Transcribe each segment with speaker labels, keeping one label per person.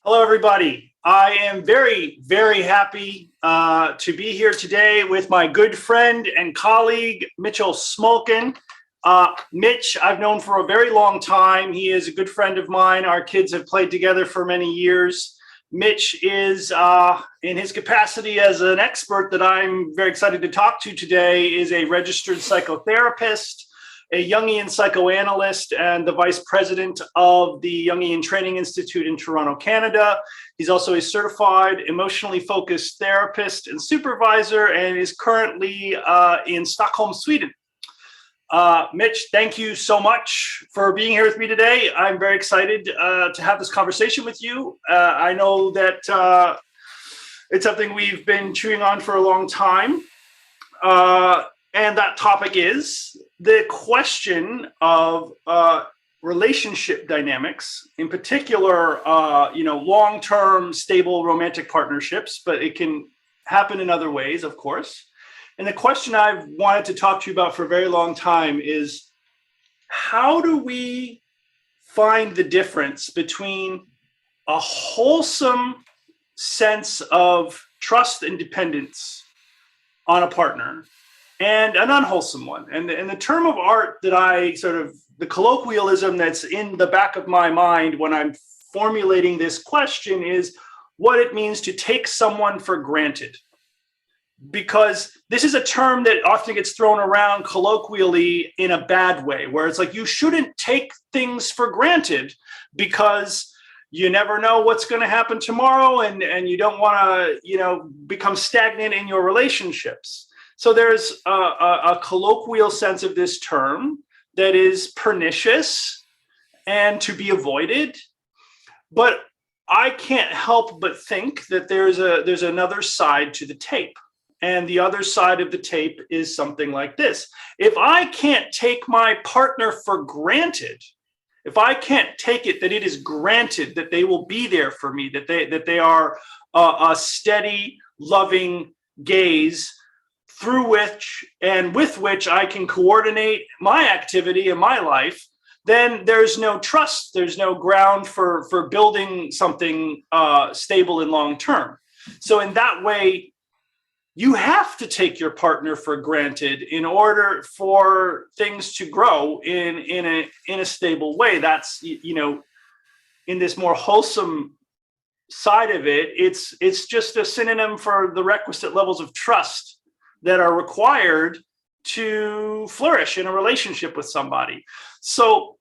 Speaker 1: Hello, everybody. I am very, very happy to be here today with my good friend and colleague, Mitchell Smolkin. Mitch, I've known for a very long time. He is a good friend of mine. Our kids have played together for many years. Mitch is, in his capacity as an expert that I'm very excited to talk to today, is a registered psychotherapist, a Jungian psychoanalyst, and the vice president of the Jungian Training Institute in Toronto, Canada. He's also a certified emotionally focused therapist and supervisor, and is currently in Stockholm, Sweden. Mitch, thank you so much for being here with me today. I'm very excited to have this conversation with you. I know that it's something we've been chewing on for a long time. And that topic is the question of relationship dynamics, in particular, long-term stable romantic partnerships, but it can happen in other ways, of course. And the question I've wanted to talk to you about for a very long time is, how do we find the difference between a wholesome sense of trust and dependence on a partner and an unwholesome one? And the term of art that the colloquialism that's in the back of my mind when I'm formulating this question is what it means to take someone for granted. Because this is a term that often gets thrown around colloquially in a bad way, where it's like you shouldn't take things for granted because you never know what's going to happen tomorrow, and you don't want to, become stagnant in your relationships. So there's a colloquial sense of this term that is pernicious and to be avoided. But I can't help but think that there's another side to the tape. And the other side of the tape is something like this. If I can't take my partner for granted, if I can't take it that it is granted that they will be there for me, that they are a steady, loving gaze through which and with which I can coordinate my activity in my life, then there's no trust. There's no ground for building something stable and long term. So in that way, you have to take your partner for granted in order for things to grow in a stable way. That's, in this more wholesome side of it, it's just a synonym for the requisite levels of trust that are required to flourish in a relationship with somebody. So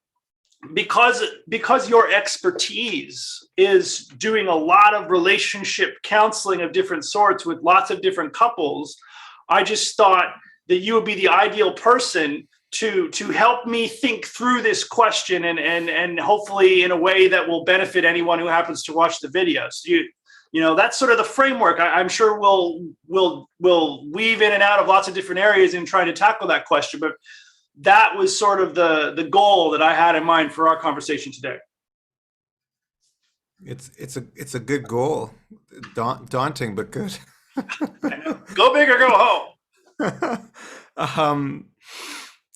Speaker 1: because your expertise is doing a lot of relationship counseling of different sorts with lots of different couples, I just thought that you would be the ideal person to help me think through this question and hopefully in a way that will benefit anyone who happens to watch the videos. That's sort of the framework. I'm sure we'll weave in and out of lots of different areas in trying to tackle that question, but that was sort of the goal that I had in mind for our conversation today.
Speaker 2: It's a good goal, daunting but good.
Speaker 1: Go big or go home.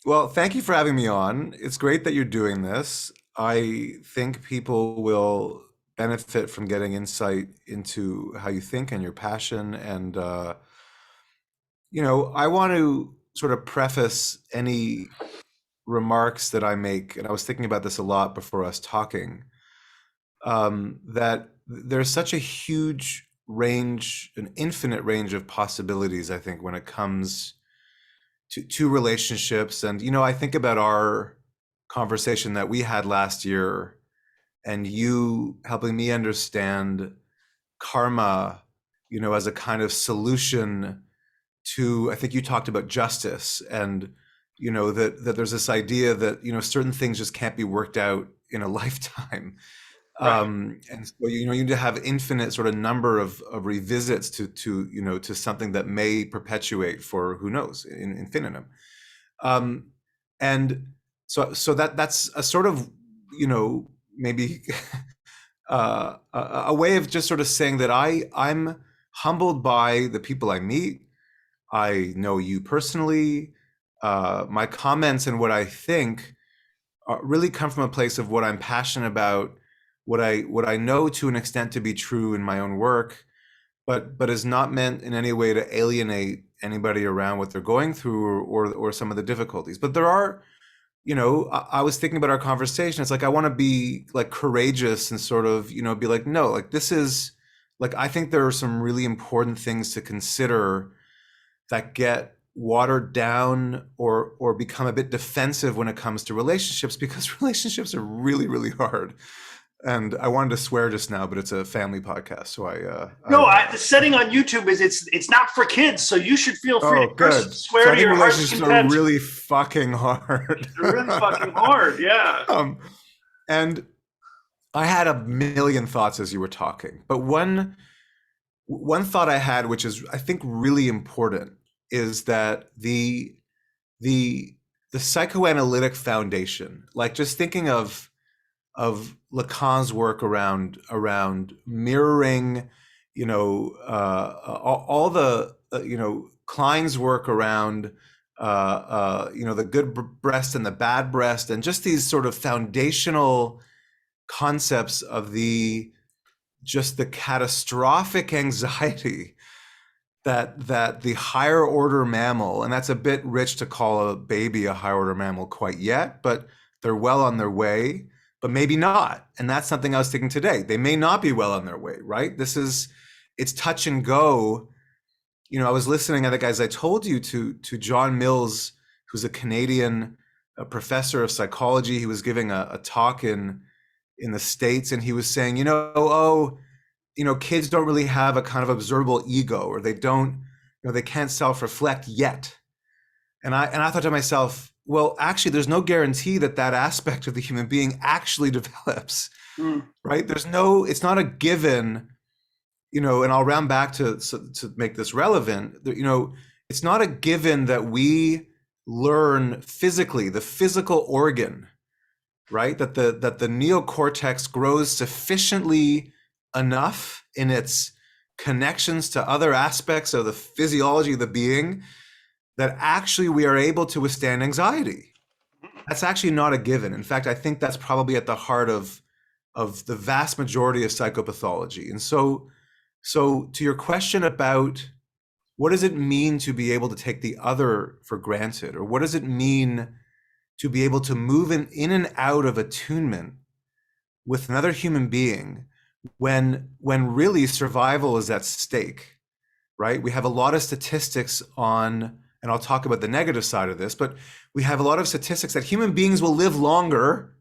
Speaker 2: Well, thank you for having me on. It's great that you're doing this. I think people will benefit from getting insight into how you think and your passion. And I want to sort of preface any remarks that I make, and I was thinking about this a lot before us talking, that there's such a huge range, an infinite range of possibilities, I think, when it comes to relationships. And, I think about our conversation that we had last year and you helping me understand karma, as a kind of solution to, I think you talked about justice and, that there's this idea that, certain things just can't be worked out in a lifetime.
Speaker 1: Right.
Speaker 2: And so, you need to have infinite sort of number of revisits to something that may perpetuate for, who knows, in infinitum. And so that's a sort of, maybe a way of just sort of saying that I'm humbled by the people I meet. I know you personally. My comments and what I think really come from a place of what I'm passionate about, what I know to an extent to be true in my own work, but is not meant in any way to alienate anybody around what they're going through, or some of the difficulties. But there are, I was thinking about our conversation. It's like I want to be like courageous and sort of, be like, no, like this is like, I think there are some really important things to consider that get watered down or become a bit defensive when it comes to relationships, because relationships are really, really hard. And I wanted to swear just now, but it's a family podcast, so
Speaker 1: No, the setting on YouTube is it's not for kids, so you should feel free
Speaker 2: Oh,
Speaker 1: to
Speaker 2: good.
Speaker 1: swear
Speaker 2: So I
Speaker 1: to
Speaker 2: think
Speaker 1: your heart's
Speaker 2: relationships are
Speaker 1: content.
Speaker 2: really fucking hard.
Speaker 1: They're really fucking hard, yeah.
Speaker 2: And I had a million thoughts as you were talking, but one thought I had, which is I think really important, is that the psychoanalytic foundation, like just thinking of Lacan's work around mirroring, all the Klein's work around the good breast and the bad breast, and just these sort of foundational concepts of the catastrophic anxiety that the higher order mammal, and that's a bit rich to call a baby a higher order mammal quite yet, but they're well on their way, but maybe not. And that's something I was thinking today. They may not be well on their way, right? It's touch and go. I was listening, I think, as I told you, to John Mills, who's a Canadian professor of psychology. He was giving a talk in the States, and he was saying, kids don't really have a kind of observable ego, or they don't, they can't self-reflect yet. And I thought to myself, well, actually, there's no guarantee that aspect of the human being actually develops, right? It's not a given, and I'll round back to make this relevant. It's not a given that we learn physically, the physical organ, right? That the neocortex grows sufficiently enough in its connections to other aspects of the physiology of the being that actually we are able to withstand anxiety. That's actually not a given. In fact, I think that's probably at the heart of the vast majority of psychopathology. And so to your question about what does it mean to be able to take the other for granted, or what does it mean to be able to move in and out of attunement with another human being when really survival is at stake, right? We have a lot of statistics on, and I'll talk about the negative side of this, but we have a lot of statistics that human beings will live longer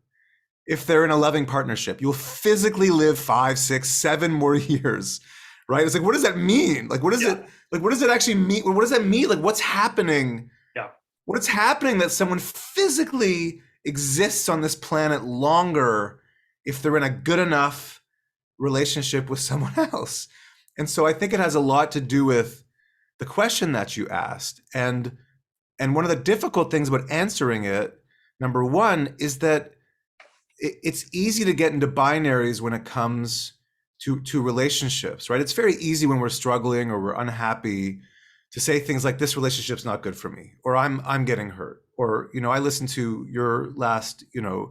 Speaker 2: if they're in a loving partnership. You'll physically live 5, 6, 7 more years, right? It's like, what does that mean? Like, what does it, like, what does it actually mean? What does that mean? Like, what's happening?
Speaker 1: Yeah.
Speaker 2: What's happening that someone physically exists on this planet longer if they're in a good enough relationship with someone else? And so I think it has a lot to do with the question that you asked. And one of the difficult things about answering it, number one, is that it's easy to get into binaries when it comes to relationships, right? It's very easy when we're struggling or we're unhappy to say things like, this relationship's not good for me, or I'm getting hurt, or, I listened to your last, release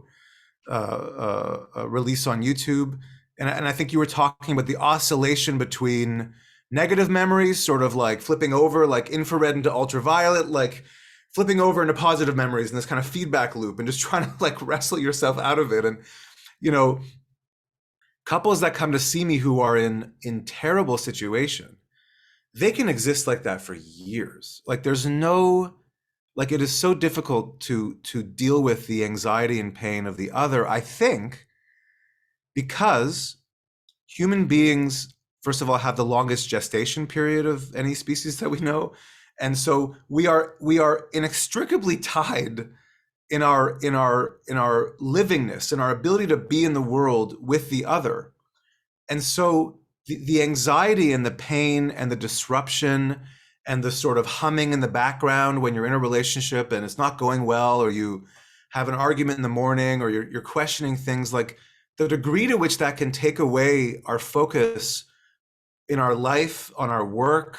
Speaker 2: on YouTube, and I think you were talking about the oscillation between negative memories, sort of like flipping over, like infrared into ultraviolet, like flipping over into positive memories, and this kind of feedback loop, and just trying to like wrestle yourself out of it. And, couples that come to see me who are in terrible situation, they can exist like that for years. Like there's no, like it is so difficult to deal with the anxiety and pain of the other, I think, because human beings, first of all, have the longest gestation period of any species that we know. And so we are inextricably tied in our livingness, in our ability to be in the world with the other. And so the anxiety and the pain and the disruption and the sort of humming in the background when you're in a relationship and it's not going well, or you have an argument in the morning, or you're questioning things, like the degree to which that can take away our focus in our life, on our work,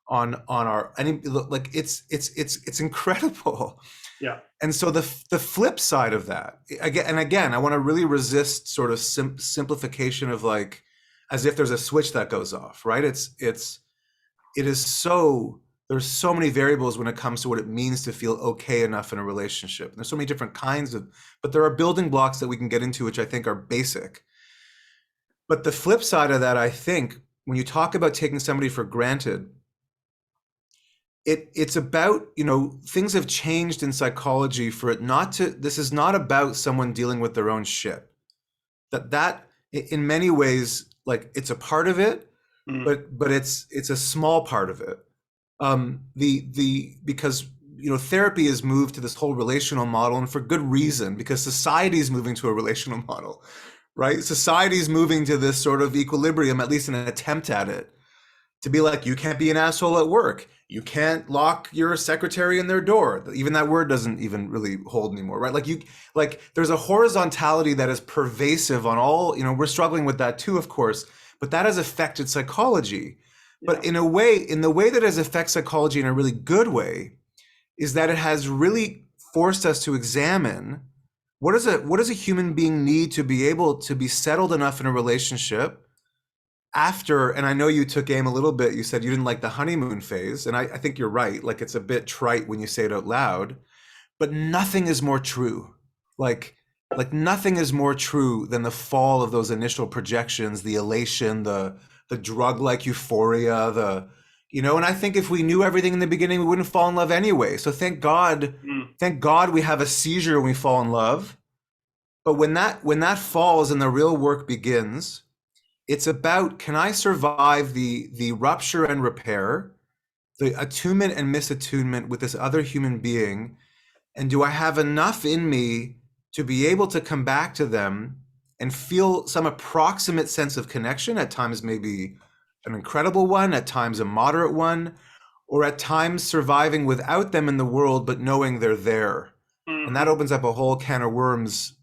Speaker 2: on our, like it's incredible.
Speaker 1: Yeah.
Speaker 2: And so the flip side of that, again, I want to really resist sort of simplification of like, as if there's a switch that goes off, right? There's so many variables when it comes to what it means to feel okay enough in a relationship. And there's so many different kinds of, but there are building blocks that we can get into, which I think are basic. But the flip side of that, I think, when you talk about taking somebody for granted, it's about, things have changed in psychology for it not to, this is not about someone dealing with their own shit. That in many ways, like, it's a part of it, but it's a small part of it. Because therapy has moved to this whole relational model, and for good reason, because society is moving to a relational model, right? Society is moving to this sort of equilibrium, at least an attempt at it, to be like, you can't be an asshole at work. You can't lock your secretary in their door. Even that word doesn't even really hold anymore, right? Like there's a horizontality that is pervasive on all, we're struggling with that too, of course, but that has affected psychology. Yeah. But in the way that it has affected psychology in a really good way is that it has really forced us to examine what does a human being need to be able to be settled enough in a relationship after, and I know you took aim a little bit, you said you didn't like the honeymoon phase, and I think you're right, like it's a bit trite when you say it out loud, but nothing is more true. Like nothing is more true than the fall of those initial projections, the elation, the drug-like euphoria, and I think if we knew everything in the beginning, we wouldn't fall in love anyway. So thank God we have a seizure when we fall in love. But when that falls and the real work begins, it's about, can I survive the rupture and repair, the attunement and misattunement with this other human being? And do I have enough in me to be able to come back to them and feel some approximate sense of connection, at times maybe an incredible one, at times a moderate one, or at times surviving without them in the world, but knowing they're there. And that opens up a whole can of worms,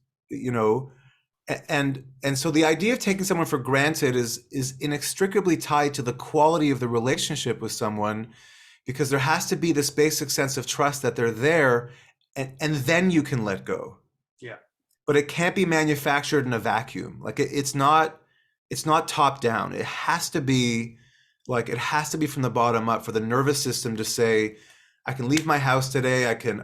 Speaker 2: And so the idea of taking someone for granted is inextricably tied to the quality of the relationship with someone, because there has to be this basic sense of trust that they're there, and then you can let go.
Speaker 1: Yeah.
Speaker 2: But it can't be manufactured in a vacuum. Like it's not top down. It has to be from the bottom up for the nervous system to say, I can leave my house today. I can,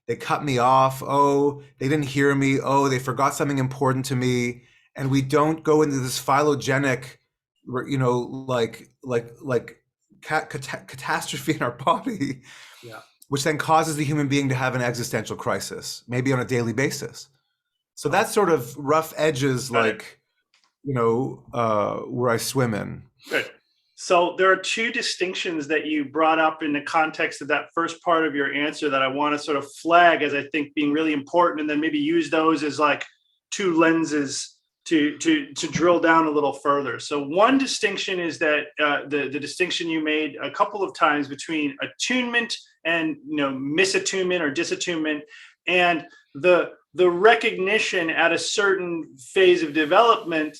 Speaker 2: they cut me off. Oh, they didn't hear me. Oh, they forgot something important to me. And we don't go into this phylogenic, catastrophe in our body, which then causes the human being to have an existential crisis, maybe on a daily basis. So that's sort of rough edges, where I swim in.
Speaker 1: Good. So there are two distinctions that you brought up in the context of that first part of your answer that I want to sort of flag as I think being really important, and then maybe use those as like two lenses to drill down a little further. So one distinction is that the distinction you made a couple of times between attunement and misattunement or disattunement, and the recognition at a certain phase of development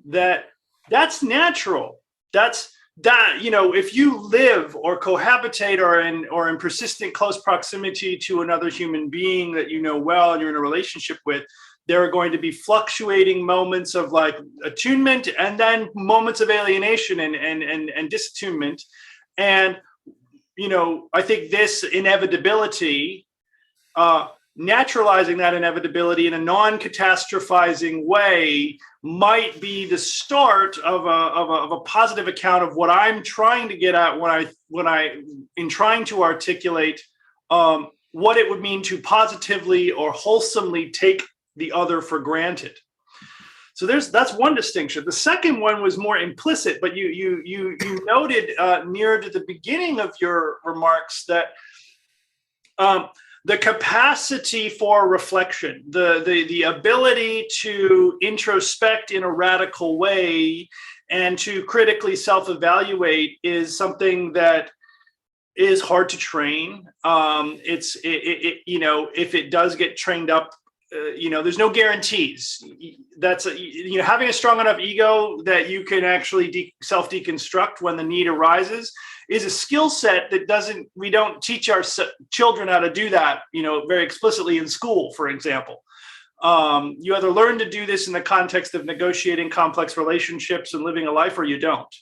Speaker 1: that's natural. If you live or cohabitate or in persistent close proximity to another human being that you know well and you're in a relationship with, there are going to be fluctuating moments of like attunement and then moments of alienation and disattunement. And, I think this inevitability, naturalizing that inevitability in a non-catastrophizing way might be the start of a positive account of what I'm trying to get at in trying to articulate what it would mean to positively or wholesomely take the other for granted. So that's one distinction. The second one was more implicit, but you noted near to the beginning of your remarks that the capacity for reflection, the ability to introspect in a radical way and to critically self-evaluate is something that is hard to train. If it does get trained up, there's no guarantees. That's having a strong enough ego that you can actually self-deconstruct when the need arises is a skill set that we don't teach our children how to do that, very explicitly in school, for example. You either learn to do this in the context of negotiating complex relationships and living a life, or you don't.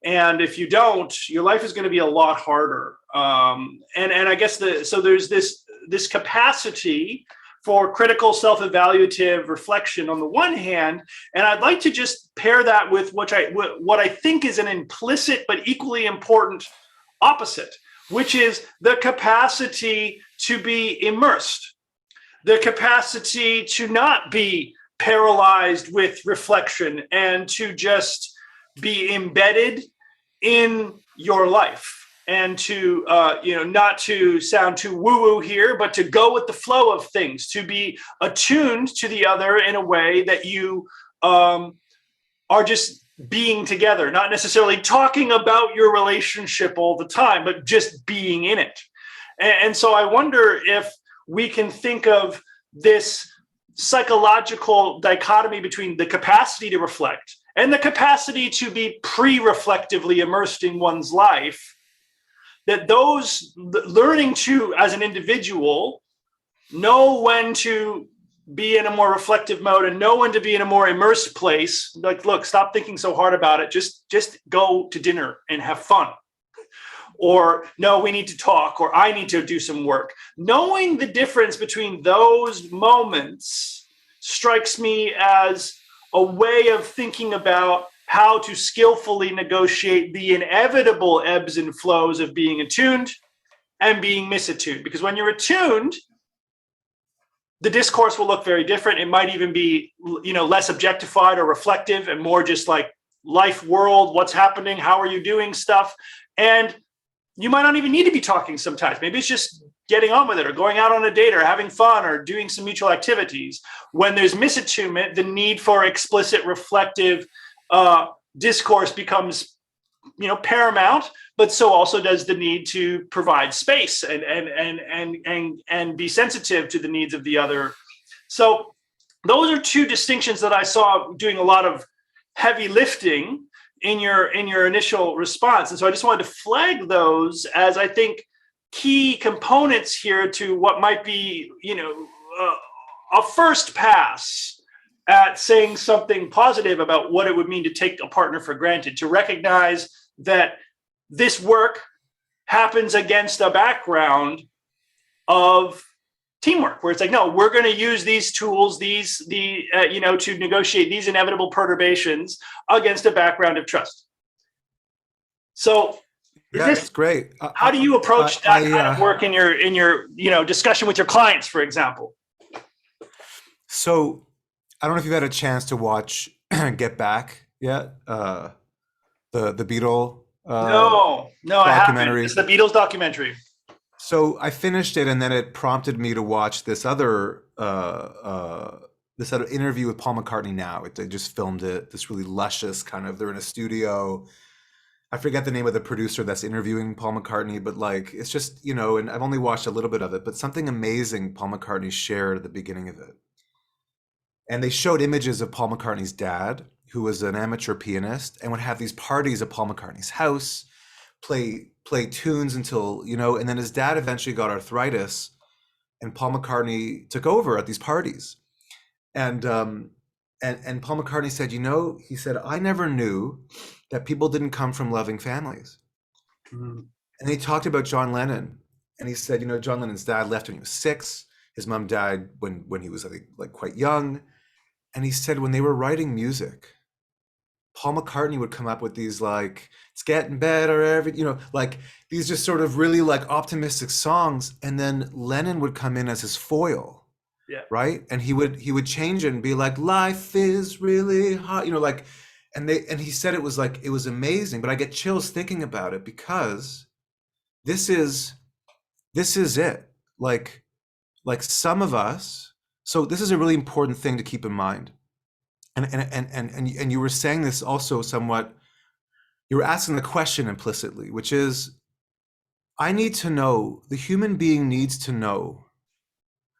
Speaker 1: And if you don't, your life is going to be a lot harder. And I guess so there's this capacity for critical self-evaluative reflection on the one hand, and I'd like to just pair that with what I think is an implicit but equally important opposite, which is the capacity to be immersed, the capacity to not be paralyzed with reflection and to just be embedded in your life, and to not to sound too woo-woo here, but to go with the flow of things, to be attuned to the other in a way that you are just being together, not necessarily talking about your relationship all the time, but just being in it. And so I wonder if we can think of this psychological dichotomy between the capacity to reflect and the capacity to be pre-reflectively immersed in one's life, that those learning to, as an individual, know when to be in a more reflective mode and know when to be in a more immersed place. Like, look, stop thinking so hard about it. Just go to dinner and have fun. Or, no, we need to talk, or I need to do some work. Knowing the difference between those moments strikes me as a way of thinking about how to skillfully negotiate the inevitable ebbs and flows of being attuned and being misattuned. Because when you're attuned, the discourse will look very different. It might even be, less objectified or reflective and more just like life world, what's happening, how are you doing stuff. And you might not even need to be talking sometimes. Maybe it's just getting on with it, or going out on a date, or having fun, or doing some mutual activities. When there's misattunement, the need for explicit reflective discourse becomes, paramount. But so also does the need to provide space and be sensitive to the needs of the other. So those are two distinctions that I saw doing a lot of heavy lifting in your initial response. And so I just wanted to flag those as, I think, key components here to what might be, a first pass at saying something positive about what it would mean to take a partner for granted, to recognize that this work happens against a background of teamwork, where it's like, no, we're going to use these tools, to negotiate these inevitable perturbations against a background of trust. So,
Speaker 2: that's great.
Speaker 1: How do you approach that kind of work in your discussion with your clients, for example?
Speaker 2: So, I don't know if you've had a chance to watch Get Back yet. The Beatle.
Speaker 1: No, I haven't. It's the Beatles documentary.
Speaker 2: So I finished it, and then it prompted me to watch this other interview with Paul McCartney now. They just filmed it, this really luscious kind of, they're in a studio. I forget the name of the producer that's interviewing Paul McCartney, but like, it's just, and I've only watched a little bit of it, but something amazing Paul McCartney shared at the beginning of it. And they showed images of Paul McCartney's dad, who was an amateur pianist, and would have these parties at Paul McCartney's house, play tunes until, and then his dad eventually got arthritis, and Paul McCartney took over at these parties. And Paul McCartney said, he said, I never knew that people didn't come from loving families. Mm-hmm. And he talked about John Lennon, and he said, John Lennon's dad left when he was 6. His mom died when he was, I think, like quite young. And he said when they were writing music, Paul McCartney would come up with these like, it's getting better, like these just sort of really like optimistic songs. And then Lennon would come in as his foil. Yeah. Right. And he would change it and be like, life is really hot, and he said it was amazing, but I get chills thinking about it, because this is it. Like some of us, so this is a really important thing to keep in mind. And you were saying this also somewhat, you were asking the question implicitly, which is, I need to know, the human being needs to know.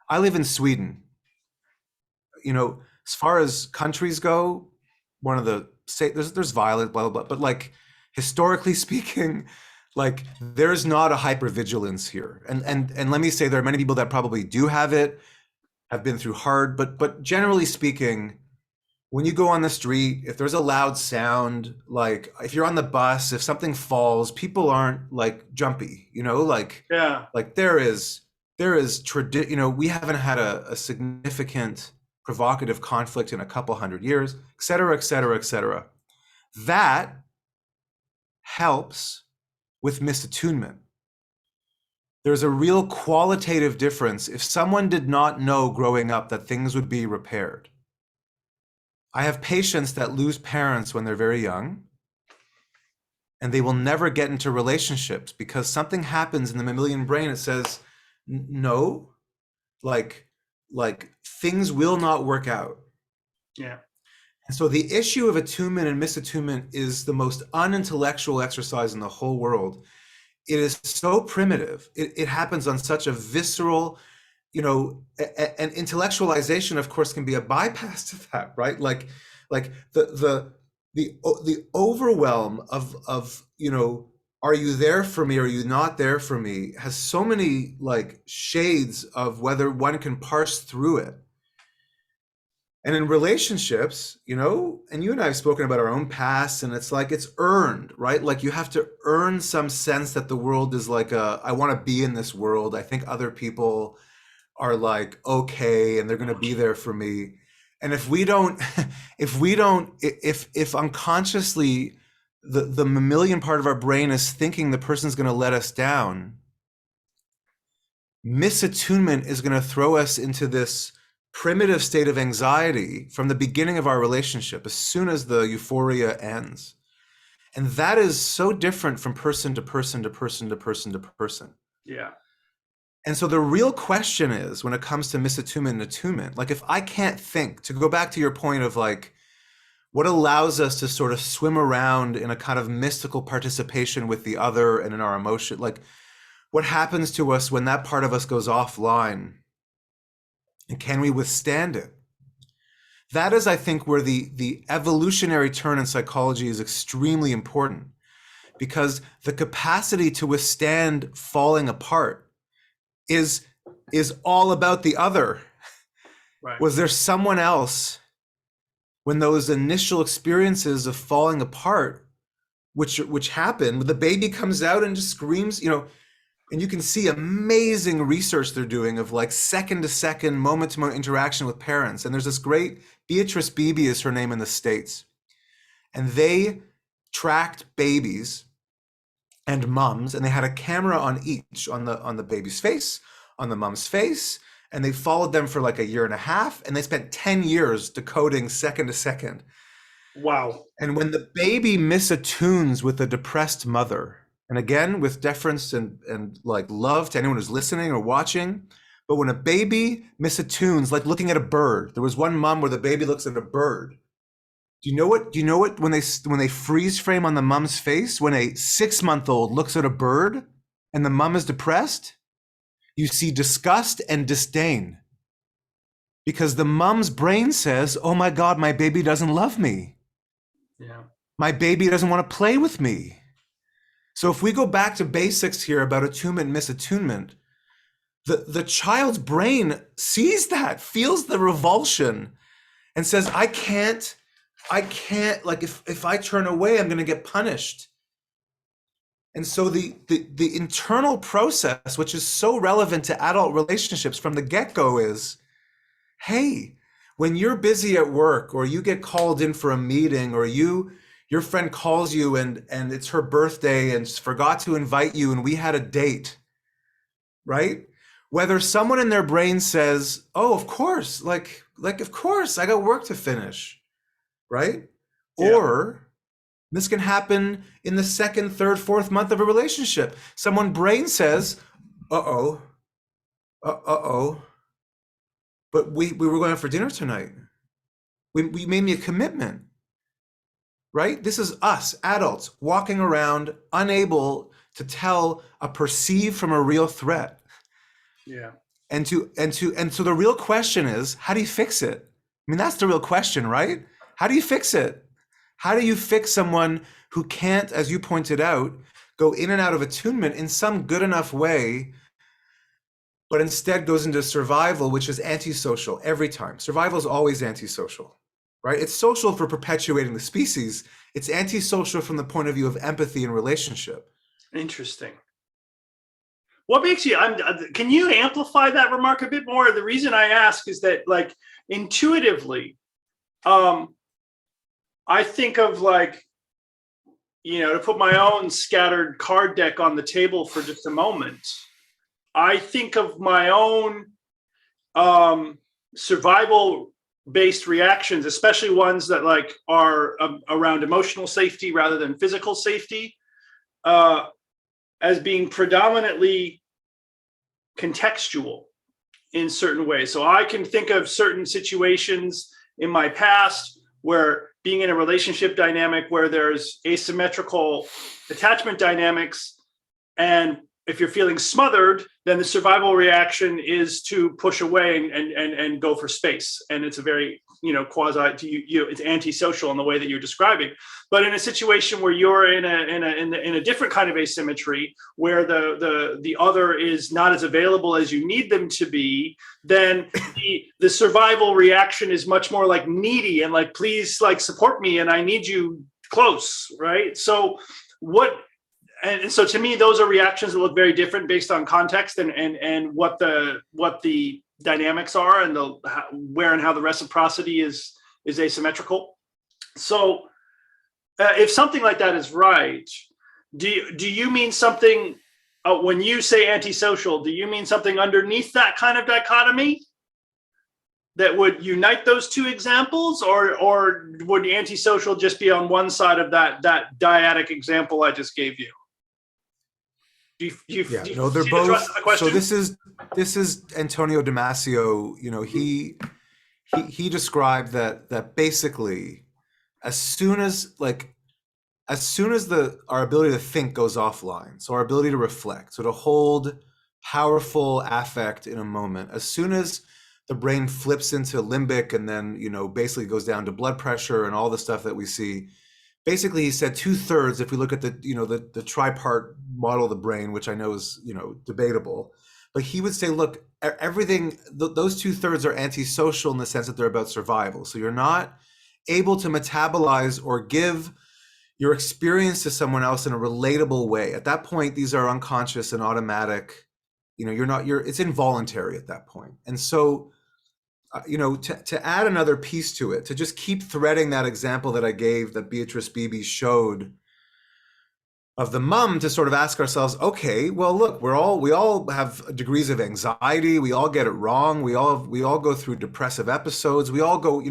Speaker 2: I live in Sweden. As far as countries go, one of the there's violent, blah, blah, blah, but like historically speaking, like there's not a hypervigilance here. And let me say there are many people that probably do have it, have been through hard, but generally speaking, when you go on the street, if there's a loud sound, like if you're on the bus, if something falls, people aren't like jumpy,
Speaker 1: Yeah.
Speaker 2: like we haven't had a significant provocative conflict in a couple hundred years, et cetera, et cetera, et cetera. That helps with misattunement. There's a real qualitative difference. If someone did not know growing up that things would be repaired, I have patients that lose parents when they're very young, and they will never get into relationships because something happens in the mammalian brain. It says, no, like things will not work out.
Speaker 1: Yeah.
Speaker 2: And so the issue of attunement and misattunement is the most unintellectual exercise in the whole world. It is so primitive. It happens on such a visceral, and intellectualization, of course, can be a bypass to that, right? Like the overwhelm of are you there for me? Are you not there for me? Has so many like shades of whether one can parse through it. And in relationships, and you and I have spoken about our own past, and it's like it's earned, right? Like you have to earn some sense that the world is like I want to be in this world. I think other people are like okay, and they're going to be there for me. And if unconsciously the mammalian part of our brain is thinking the person's going to let us down, misattunement is going to throw us into this primitive state of anxiety from the beginning of our relationship, as soon as the euphoria ends. And that is so different from person to person to person to person to person.
Speaker 1: Yeah.
Speaker 2: And so the real question is, when it comes to misattunement and attunement, like if I can't think, to go back to your point of like, what allows us to sort of swim around in a kind of mystical participation with the other and in our emotion, like what happens to us when that part of us goes offline? And can we withstand it? That is, I think, where the evolutionary turn in psychology is extremely important, because the capacity to withstand falling apart is all about the other.
Speaker 1: Right.
Speaker 2: Was there someone else when those initial experiences of falling apart, which happened, the baby comes out and just screams, and you can see amazing research they're doing of like second to second, moment to moment interaction with parents. And there's this great, Beatrice Beebe is her name in the States. And they tracked babies and mums, and they had a camera on each, on the baby's face, on the mom's face, and they followed them for like a year and a half, and they spent 10 years decoding second to second.
Speaker 1: Wow.
Speaker 2: And when the baby misattunes with a depressed mother, and again, with deference and like love to anyone who's listening or watching, but when a baby misattunes, like looking at a bird, there was one mom where the baby looks at a bird. Do you know what when they freeze frame on the mom's face, when a 6-month-old looks at a bird and the mom is depressed, you see disgust and disdain, because the mom's brain says, oh my God, my baby doesn't love me.
Speaker 1: Yeah.
Speaker 2: My baby doesn't want to play with me. So if we go back to basics here about attunement and misattunement, the child's brain sees that, feels the revulsion, and says, I can't, like if I turn away, I'm going to get punished. And so the internal process, which is so relevant to adult relationships from the get-go, is, hey, when you're busy at work, or you get called in for a meeting, or your friend calls you and it's her birthday and forgot to invite you and we had a date, right? Whether someone in their brain says, oh, of course, like of course, I got work to finish, right? Yeah. Or this can happen in the 2nd, 3rd, 4th month of a relationship. Someone brain says, uh-oh, but we were going out for dinner tonight. We made me a commitment. Right? This is us, adults, walking around unable to tell a perceived from a real threat.
Speaker 1: Yeah.
Speaker 2: And so the real question is, how do you fix it? I mean, that's the real question, right? How do you fix it? How do you fix someone who can't, as you pointed out, go in and out of attunement in some good enough way, but instead goes into survival, which is antisocial every time. Survival is always antisocial, right? It's social for perpetuating the species. It's antisocial from the point of view of empathy and relationship.
Speaker 1: Interesting. What makes you, can you amplify that remark a bit more? The reason I ask is that, like, intuitively, I think of, like, to put my own scattered card deck on the table for just a moment, I think of my own survival-based reactions, especially ones that, like, are around emotional safety rather than physical safety, as being predominantly contextual in certain ways. So I can think of certain situations in my past where being in a relationship dynamic where there's asymmetrical attachment dynamics, and if you're feeling smothered, then the survival reaction is to push away and go for space. And it's a very, it's antisocial in the way that you're describing. But in a situation where you're in a different kind of asymmetry, where the other is not as available as you need them to be, then the survival reaction is much more like needy and like, please, like, support me, and I need you close, right? So and so to me, those are reactions that look very different based on context and what the dynamics are and where and how the reciprocity is asymmetrical. So if something like that is right, do you mean something when you say antisocial? Do you mean something underneath that kind of dichotomy that would unite those two examples, or would antisocial just be on one side of that dyadic example I just gave you?
Speaker 2: No, they're both. So this is Antonio Damasio. He described that basically, as soon as our ability to think goes offline, so our ability to reflect, so to hold powerful affect in a moment, as soon as the brain flips into limbic and then basically goes down to blood pressure and all the stuff that we see. Basically, he said 2/3. If we look at the tripart model of the brain, which I know is debatable, but he would say, look, everything, those 2/3 are antisocial in the sense that they're about survival. So you're not able to metabolize or give your experience to someone else in a relatable way. At that point, these are unconscious and automatic. It's involuntary at that point. And so, to add another piece to it, to just keep threading that example that I gave, that Beatrice Beebe showed of the mom, to sort of ask ourselves, okay, well, look, we all have degrees of anxiety. We all get it wrong. We all go through depressive episodes. We all go,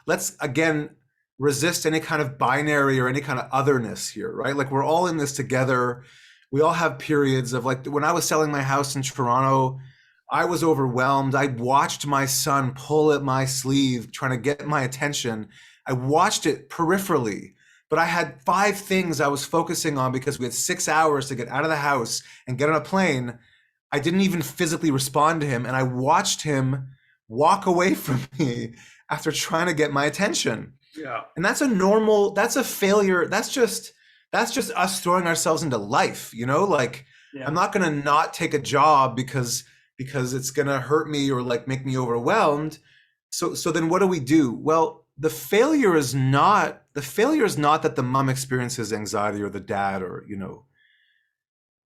Speaker 2: let's again resist any kind of binary or any kind of otherness here, right? Like, we're all in this together. We all have periods of, like, when I was selling my house in Toronto, I was overwhelmed. I watched my son pull at my sleeve, trying to get my attention. I watched it peripherally, but I had 5 things I was focusing on because we had 6 hours to get out of the house and get on a plane. I didn't even physically respond to him, and I watched him walk away from me after trying to get my attention.
Speaker 1: Yeah. And
Speaker 2: that's a failure. That's just us throwing ourselves into life, like, yeah. I'm not going to not take a job because it's going to hurt me or, like, make me overwhelmed. So then what do we do? Well, the failure is not that the mom experiences anxiety or the dad, or,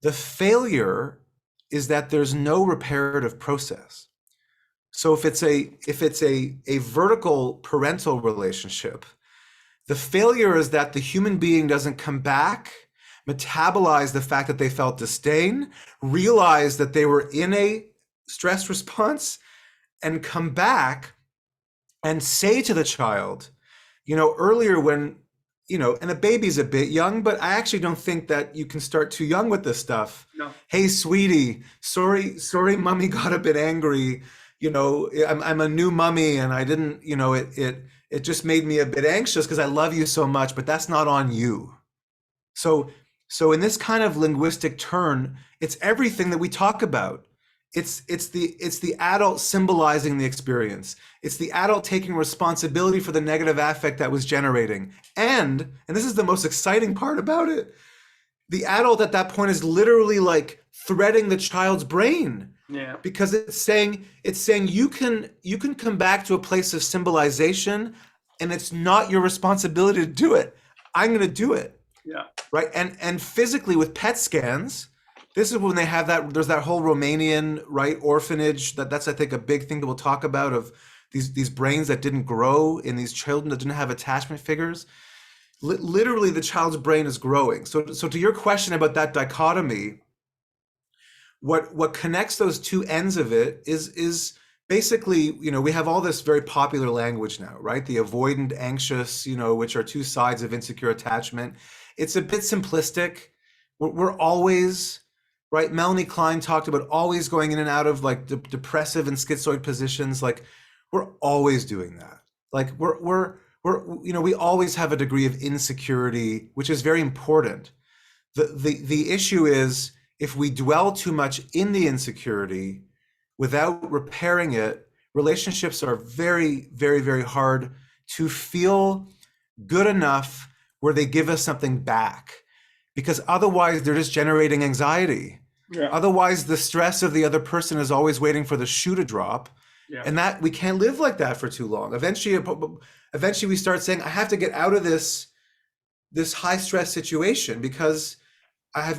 Speaker 2: the failure is that there's no reparative process. So if it's a vertical parental relationship, the failure is that the human being doesn't come back, metabolize the fact that they felt disdain, realize that they were in a stress response, and come back and say to the child, earlier when, and a baby's a bit young, but I actually don't think that you can start too young with this stuff.
Speaker 1: No.
Speaker 2: Hey, sweetie, sorry, mommy got a bit angry. I'm a new mommy, and I didn't, it just made me a bit anxious because I love you so much, but that's not on you. So in this kind of linguistic turn, it's everything that we talk about. It's the adult symbolizing the experience. It's the adult taking responsibility for the negative affect that was generating. And this is the most exciting part about it, the adult at that point is literally like threading the child's brain,
Speaker 1: Yeah.
Speaker 2: because it's saying you can come back to a place of symbolization, and it's not your responsibility to do it. I'm going to do it.
Speaker 1: Yeah.
Speaker 2: Right. And physically with PET scans, this is when they have that, there's that whole Romanian, right, orphanage, that's I think a big thing that we'll talk about, of these brains that didn't grow in these children that didn't have attachment figures. Literally the child's brain is growing. So to your question about that dichotomy, what connects those two ends of it is basically, we have all this very popular language now, right? The avoidant, anxious, which are two sides of insecure attachment. It's a bit simplistic. We're always, right? Melanie Klein talked about always going in and out of like depressive and schizoid positions. Like we're always doing that. Like we always have a degree of insecurity, which is very important. The issue is, if we dwell too much in the insecurity without repairing it, relationships are very, very, very hard to feel good enough where they give us something back, because otherwise they're just generating anxiety.
Speaker 1: Yeah.
Speaker 2: Otherwise the stress of the other person is always waiting for the shoe to drop.
Speaker 1: Yeah.
Speaker 2: And that we can't live like that for too long. Eventually we start saying, I have to get out of this high stress situation, because I have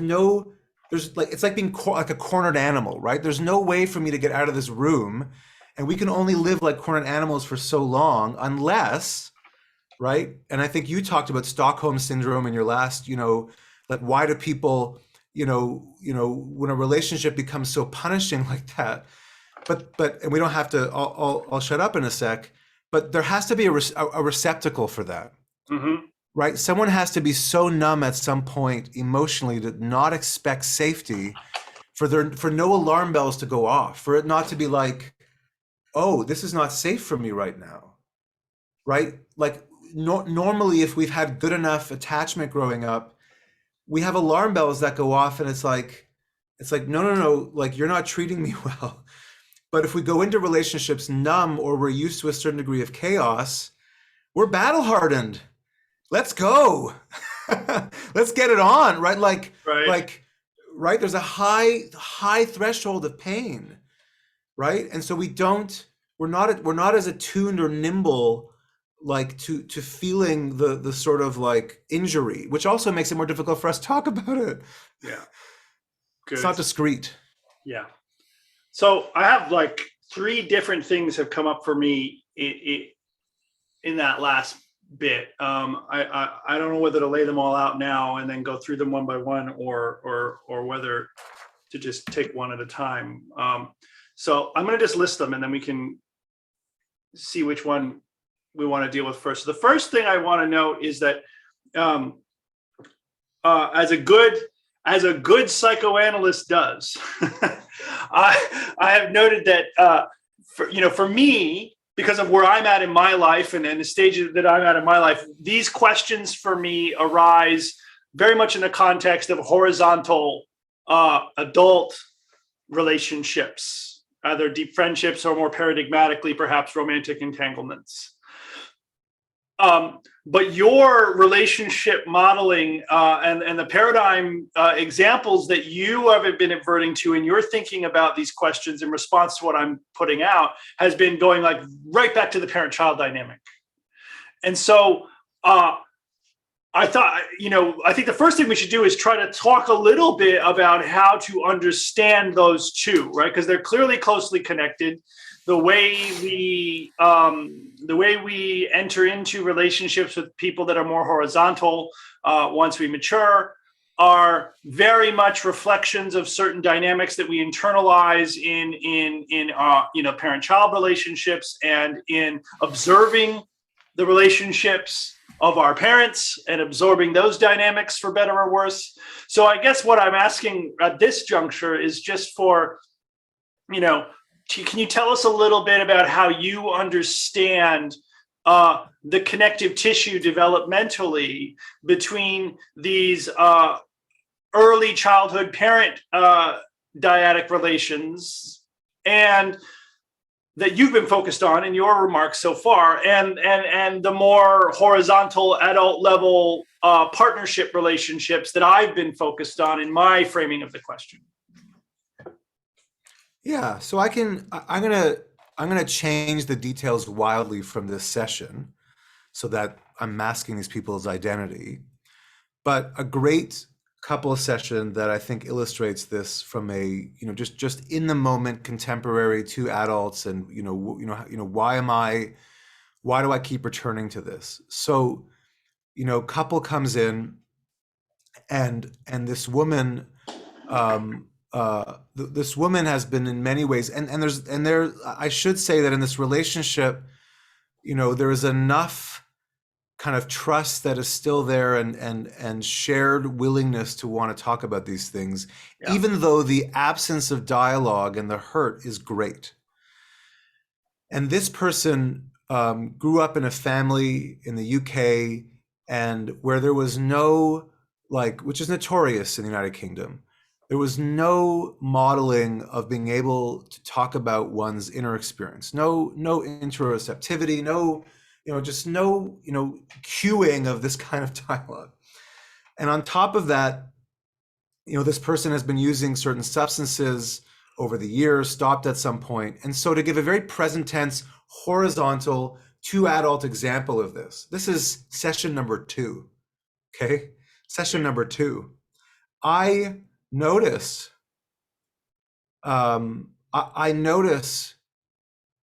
Speaker 2: it's like being like a cornered animal, right? There's no way for me to get out of this room, and we can only live like cornered animals for so long unless, right? And I think you talked about Stockholm syndrome in your last, like why do people, when a relationship becomes so punishing like that, but and we don't have to, I'll shut up in a sec, but there has to be a receptacle for that.
Speaker 1: Mm-hmm.
Speaker 2: Right? Someone has to be so numb at some point emotionally to not expect safety, for no alarm bells to go off, for it not to be like, oh, this is not safe for me right now. Right? Like normally, if we've had good enough attachment growing up, we have alarm bells that go off, and it's like, no, like you're not treating me well. But if we go into relationships numb, or we're used to a certain degree of chaos, we're battle hardened. Let's go. Let's get it on, right? Right. There's a high threshold of pain, right? And so we're not as attuned or nimble, like to feeling the sort of like injury, which also makes it more difficult for us to talk about it.
Speaker 1: Yeah. Good.
Speaker 2: It's not discreet.
Speaker 1: Yeah. So I have like 3 different things have come up for me in that last bit. I don't know whether to lay them all out now and then go through them one by one, or whether to just take one at a time. So I'm going to just list them, and then we can see which one we want to deal with first. So the first thing I want to note is that as a good psychoanalyst does, I have noted that for me, because of where I'm at in my life and the stage that I'm at in my life, these questions for me arise very much in the context of horizontal adult relationships, either deep friendships or more paradigmatically, perhaps romantic entanglements. But your relationship modeling and the paradigm examples that you have been adverting to in your thinking about these questions in response to what I'm putting out has been going like right back to the parent-child dynamic. And so I think the first thing we should do is try to talk a little bit about how to understand those two, right? Because they're clearly closely connected. The way we enter into relationships with people that are more horizontal once we mature are very much reflections of certain dynamics that we internalize in parent-child relationships, and in observing the relationships of our parents and absorbing those dynamics for better or worse. So I guess what I'm asking at this juncture is just for, can you tell us a little bit about how you understand the connective tissue developmentally between these early childhood parent dyadic relations and that you've been focused on in your remarks so far, and the more horizontal adult level partnership relationships that I've been focused on in my framing of the question.
Speaker 2: Yeah, so I'm gonna change the details wildly from this session so that I'm masking these people's identity. But a great couple session that I think illustrates this from a, just in the moment, contemporary, two adults, and why do I keep returning to this? So, couple comes in, and this woman, this woman has been in many ways, I should say that in this relationship, there is enough kind of trust that is still there, and shared willingness to want to talk about these things,
Speaker 1: Yeah.
Speaker 2: even though the absence of dialogue and the hurt is great. And this person grew up in a family in the UK, and where there was no, which is notorious in the United Kingdom, there was no modeling of being able to talk about one's inner experience. No interoceptivity, just no cueing of this kind of dialogue. And on top of that, this person has been using certain substances over the years, stopped at some point. And so, to give a very present tense, horizontal, two adult example of this is session number 2. Okay, session number 2. I notice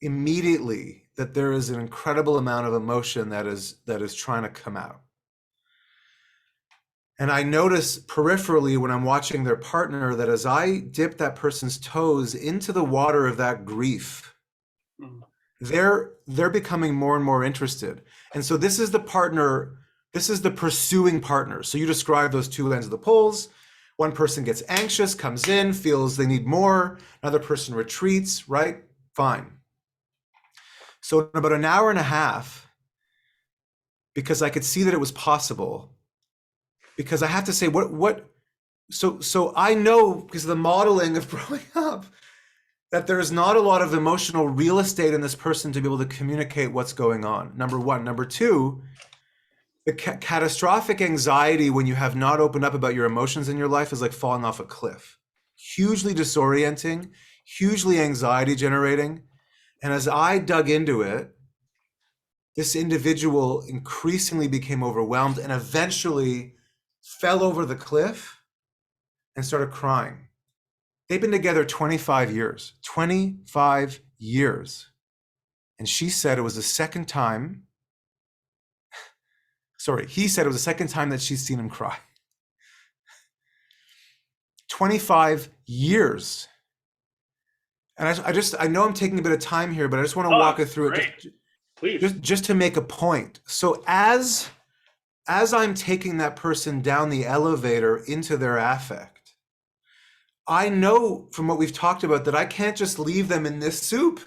Speaker 2: immediately that there is an incredible amount of emotion that is trying to come out. And I notice peripherally when I'm watching their partner that as I dip that person's toes into the water of that grief, they're becoming more and more interested. And so this is the partner, this is the pursuing partner. So you describe those two ends of the poles. One person gets anxious, comes in, feels they need more. Another person retreats, right? Fine. So in about an hour and a half, because I could see that it was possible, because I have to say so I know, because of the modeling of growing up, that there is not a lot of emotional real estate in this person to be able to communicate what's going on. Number one. Number two, the catastrophic anxiety when you have not opened up about your emotions in your life is like falling off a cliff. Hugely disorienting, hugely anxiety generating. And as I dug into it, this individual increasingly became overwhelmed and eventually fell over the cliff and started crying. They've been together 25 years. 25 years. And she said it was the second time, he said it was the second time that she's seen him cry. 25 years. And I know I'm taking a bit of time here, but I just want to walk it through it just to make a point. So as I'm taking that person down the elevator into their affect, I know from what we've talked about that I can't just leave them in this soup.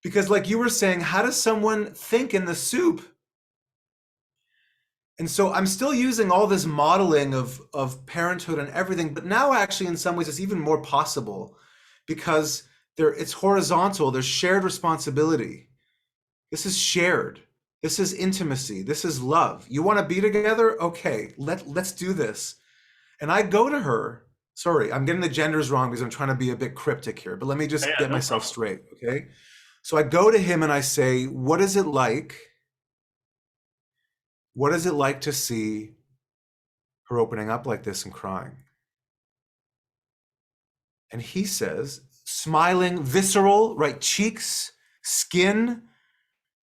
Speaker 2: Because like you were saying, how does someone think in the soup? And so I'm still using all this modeling of parenthood and everything, but now actually in some ways it's even more possible because it's horizontal, there's shared responsibility. This is shared. This is intimacy. This is love. You want to be together? Okay, let's do this. And I go to her. Sorry, I'm getting the genders wrong because I'm trying to be a bit cryptic here, but let me just get myself straight, okay? So I go to him and I say, what is it like? What is it like to see her opening up like this and crying? And he says, smiling, visceral, right? Cheeks, skin,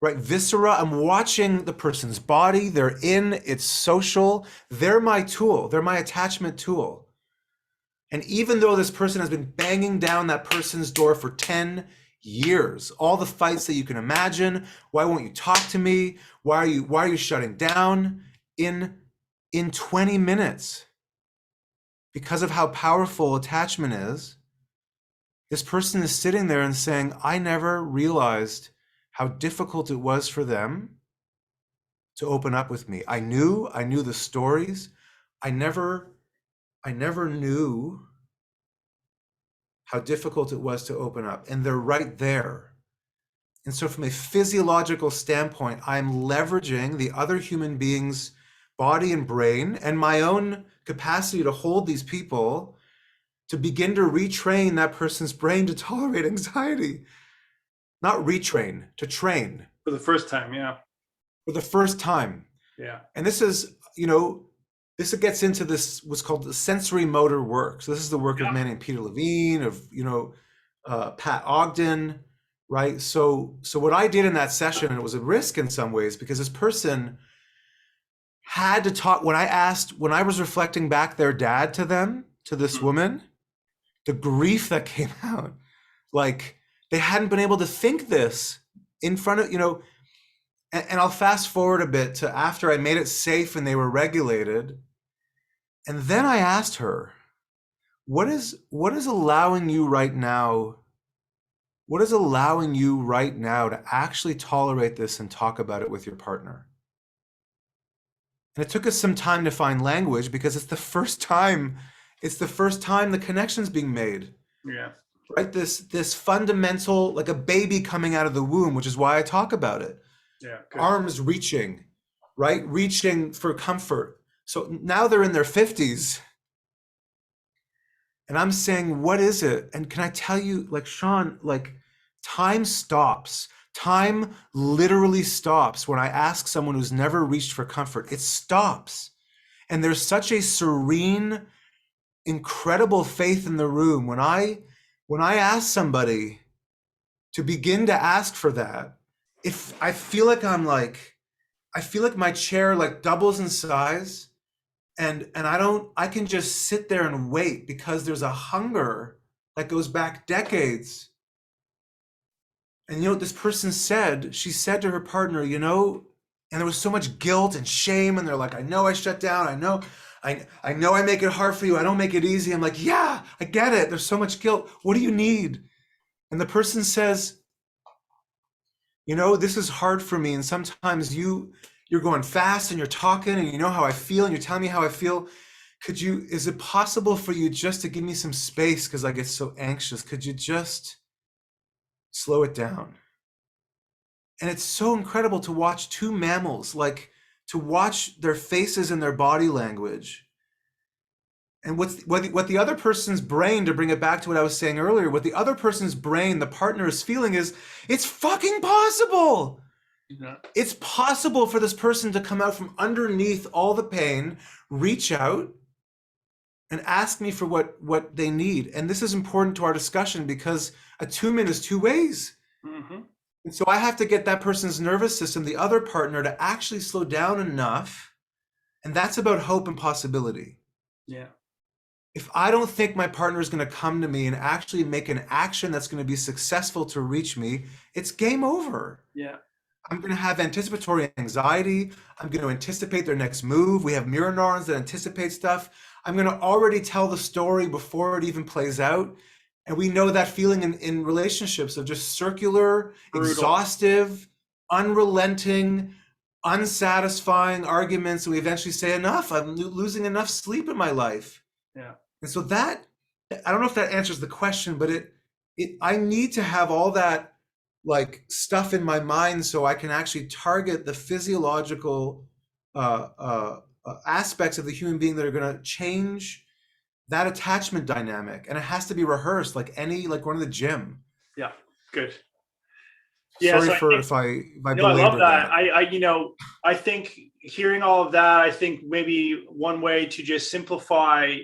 Speaker 2: right? Viscera. I'm watching the person's body. They're in, it's social. They're my tool. They're my attachment tool. And even though this person has been banging down that person's door for 10 years, all the fights that you can imagine, why won't you talk to me? Why are you shutting down? In 20 minutes, because of how powerful attachment is, this person is sitting there and saying, I never realized how difficult it was for them to open up with me. I knew the stories. I never knew how difficult it was to open up. And they're right there. And so from a physiological standpoint, I'm leveraging the other human being's body and brain and my own capacity to hold these people to begin to retrain that person's brain to tolerate anxiety. Not retrain, to train.
Speaker 1: For the first time, yeah.
Speaker 2: For the first time.
Speaker 1: Yeah.
Speaker 2: And this is, this gets into this, what's called the sensory motor work. So this is the work of a man named Peter Levine, of, Pat Ogden, right? So what I did in that session, and it was a risk in some ways, because this person had to talk, when I was reflecting back their dad to them, to this woman, the grief that came out, like they hadn't been able to think this in front of, and I'll fast forward a bit to after I made it safe and they were regulated. And then I asked her, what is allowing you right now? What is allowing you right now to actually tolerate this and talk about it with your partner? And it took us some time to find language because it's the first time the connection's being made.
Speaker 1: Yeah.
Speaker 2: Right? This fundamental, like a baby coming out of the womb, which is why I talk about it.
Speaker 1: Yeah. Good.
Speaker 2: Arms reaching, right? Reaching for comfort. So now they're in their 50s. And I'm saying, what is it? And can I tell you, like Sean, like time stops. Time literally stops when I ask someone who's never reached for comfort. It stops. And there's such a serene, incredible faith in the room. When I ask somebody to begin to ask for that, if I feel like my chair like doubles in size, and I can just sit there and wait because there's a hunger that goes back decades. And what this person said? She said to her partner, and there was so much guilt and shame, and they're like, I know I shut down, I know I make it hard for you, I don't make it easy. I'm like, yeah, I get it. There's so much guilt. What do you need? And the person says, this is hard for me. And sometimes you're going fast and you're talking and you know how I feel and you're telling me how I feel. Is it possible for you just to give me some space because I get so anxious? Could you just slow it down? And it's so incredible to watch two mammals, like to watch their faces and their body language. And what the other person's brain, to bring it back to what I was saying earlier, what the other person's brain, the partner, is feeling is, it's fucking possible. Yeah. It's possible for this person to come out from underneath all the pain, reach out, and ask me for what they need. And this is important to our discussion because attunement is two ways. Mm-hmm. And so I have to get that person's nervous system, the other partner, to actually slow down enough. And that's about hope and possibility. Yeah. If I don't think my partner is going to come to me and actually make an action that's going to be successful to reach me, it's game over. Yeah. I'm going to have anticipatory anxiety. I'm going to anticipate their next move. We have mirror neurons that anticipate stuff. I'm going to already tell the story before it even plays out. And we know that feeling in relationships of just circular, brutal, exhaustive, unrelenting, unsatisfying arguments. And we eventually say, enough, I'm losing enough sleep in my life. Yeah. And so that, I don't know if that answers the question, but I need to have all that like stuff in my mind so I can actually target the physiological aspects of the human being that are going to change that attachment dynamic. And it has to be rehearsed like going to the gym. Yeah. Good. Yeah. Sorry if I belabored that.
Speaker 1: I think hearing all of that, I think maybe one way to just simplify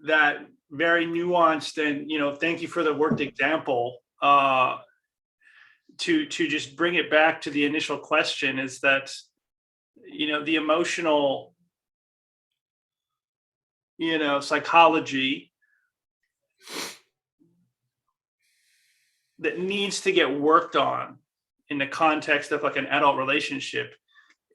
Speaker 1: that very nuanced and, thank you for the worked example, to just bring it back to the initial question is that, the emotional, psychology that needs to get worked on in the context of like an adult relationship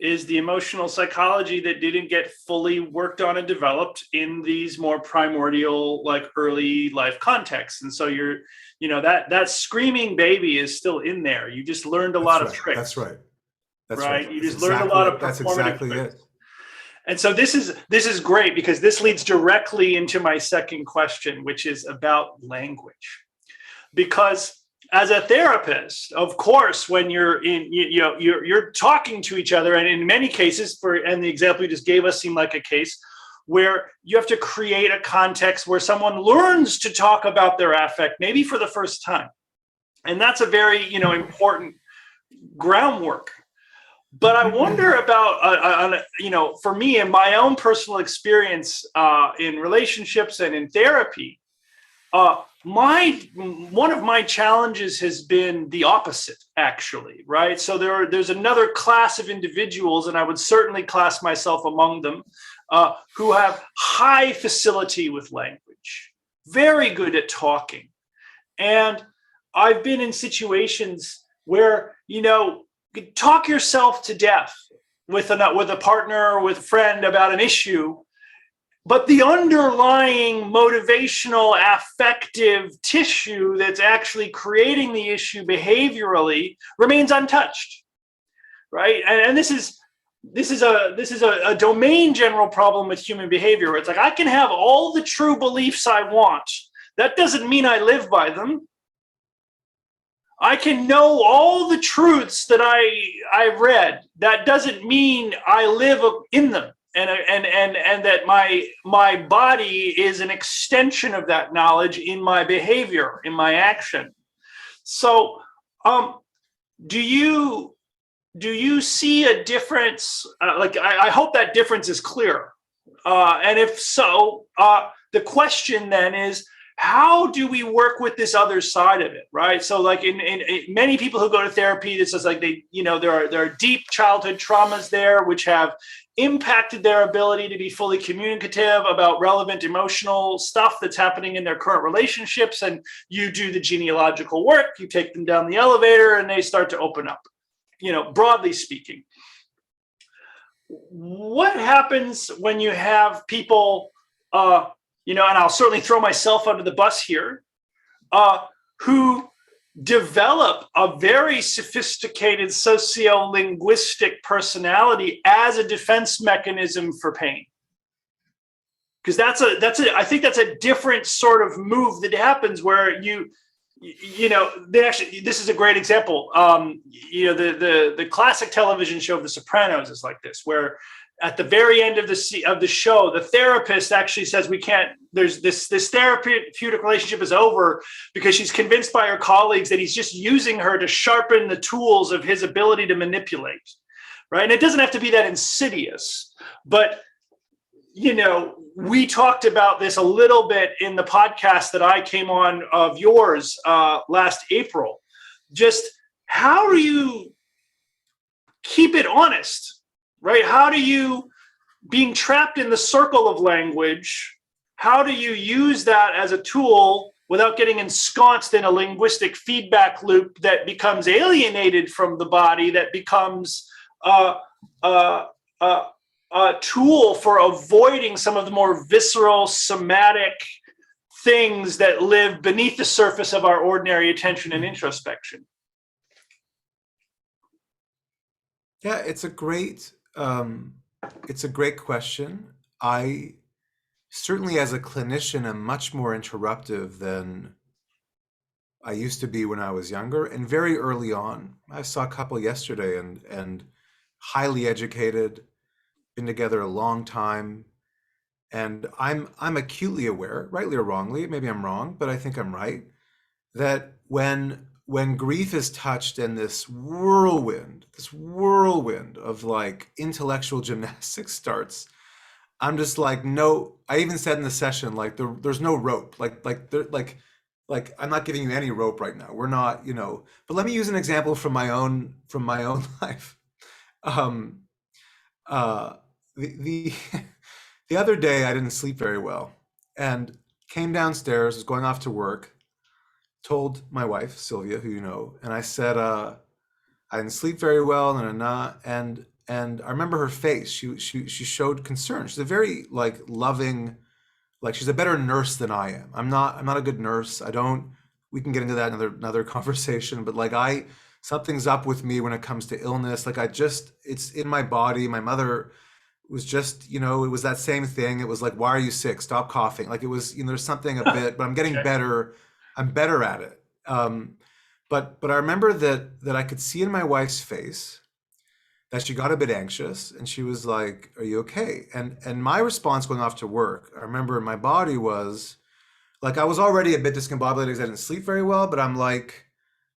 Speaker 1: is the emotional psychology that didn't get fully worked on and developed in these more primordial, like early life contexts. And so that screaming baby is still in there. You just learned a lot of tricks.
Speaker 2: That's right.
Speaker 1: That's right. You just learned a lot of performative
Speaker 2: That's exactly
Speaker 1: tricks.
Speaker 2: It.
Speaker 1: And so this is great because this leads directly into my second question, which is about language. Because as a therapist, of course, when you're talking to each other, and in many cases, and the example you just gave us seemed like a case where you have to create a context where someone learns to talk about their affect, maybe for the first time. And that's a very, important groundwork. But I wonder about, for me, in my own personal experience in relationships and in therapy, one of my challenges has been the opposite, actually, right? So there's another class of individuals, and I would certainly class myself among them, who have high facility with language, very good at talking. And I've been in situations where, you talk yourself to death with a partner or with a friend about an issue, but the underlying motivational affective tissue that's actually creating the issue behaviorally remains untouched, right? And this is a domain general problem with human behavior, where it's like, I can have all the true beliefs I want. That doesn't mean I live by them. I can know all the truths that I've read. That doesn't mean I live in them, and that my body is an extension of that knowledge in my behavior, in my action. So, do you see a difference? I hope that difference is clear. And if so, the question then is, how do we work with this other side of it, right? So like in many people who go to therapy, it's just like there are deep childhood traumas there which have impacted their ability to be fully communicative about relevant emotional stuff that's happening in their current relationships. And you do the genealogical work, you take them down the elevator, and they start to open up, broadly speaking. What happens when you have people, and I'll certainly throw myself under the bus here, who develop a very sophisticated sociolinguistic personality as a defense mechanism for pain? Because I think that's a different sort of move that happens where they actually, this is a great example. The classic television show The Sopranos is like this, where at the very end of the show, the therapist actually says, we can't, there's this therapeutic relationship is over, because she's convinced by her colleagues that he's just using her to sharpen the tools of his ability to manipulate, right? And it doesn't have to be that insidious, but we talked about this a little bit in the podcast that I came on of yours last April. Just how do you keep it honest? Right? How do you, being trapped in the circle of language, how do you use that as a tool without getting ensconced in a linguistic feedback loop that becomes alienated from the body, that becomes a tool for avoiding some of the more visceral, somatic things that live beneath the surface of our ordinary attention and introspection?
Speaker 2: Yeah, it's a great question. I certainly, as a clinician, am much more interruptive than I used to be when I was younger, and very early on. I saw a couple yesterday, and highly educated, been together a long time, and I'm acutely aware, rightly or wrongly, maybe I'm wrong, but I think I'm right, that when grief is touched and this whirlwind of like intellectual gymnastics starts, I'm just like, no. I even said in the session, like, there's no rope, like I'm not giving you any rope right now. We're not, But let me use an example from my own life. The the other day I didn't sleep very well, and came downstairs, was going off to work. Told my wife, Sylvia, who you know, and I said, I didn't sleep very well, and I remember her face. She showed concern. She's a very like loving, like she's a better nurse than I am. I'm not a good nurse. We can get into that another conversation, but like something's up with me when it comes to illness. Like it's in my body. My mother was just, it was that same thing. It was like, why are you sick? Stop coughing. Like it was, there's something a bit, but I'm getting
Speaker 1: Okay.
Speaker 2: better. I'm better at it. But but I remember that I could see in my wife's face that she got a bit anxious, and she was like, "Are you okay?" And my response going off to work, I remember my body was like, I was already a bit discombobulated because I didn't sleep very well, but I'm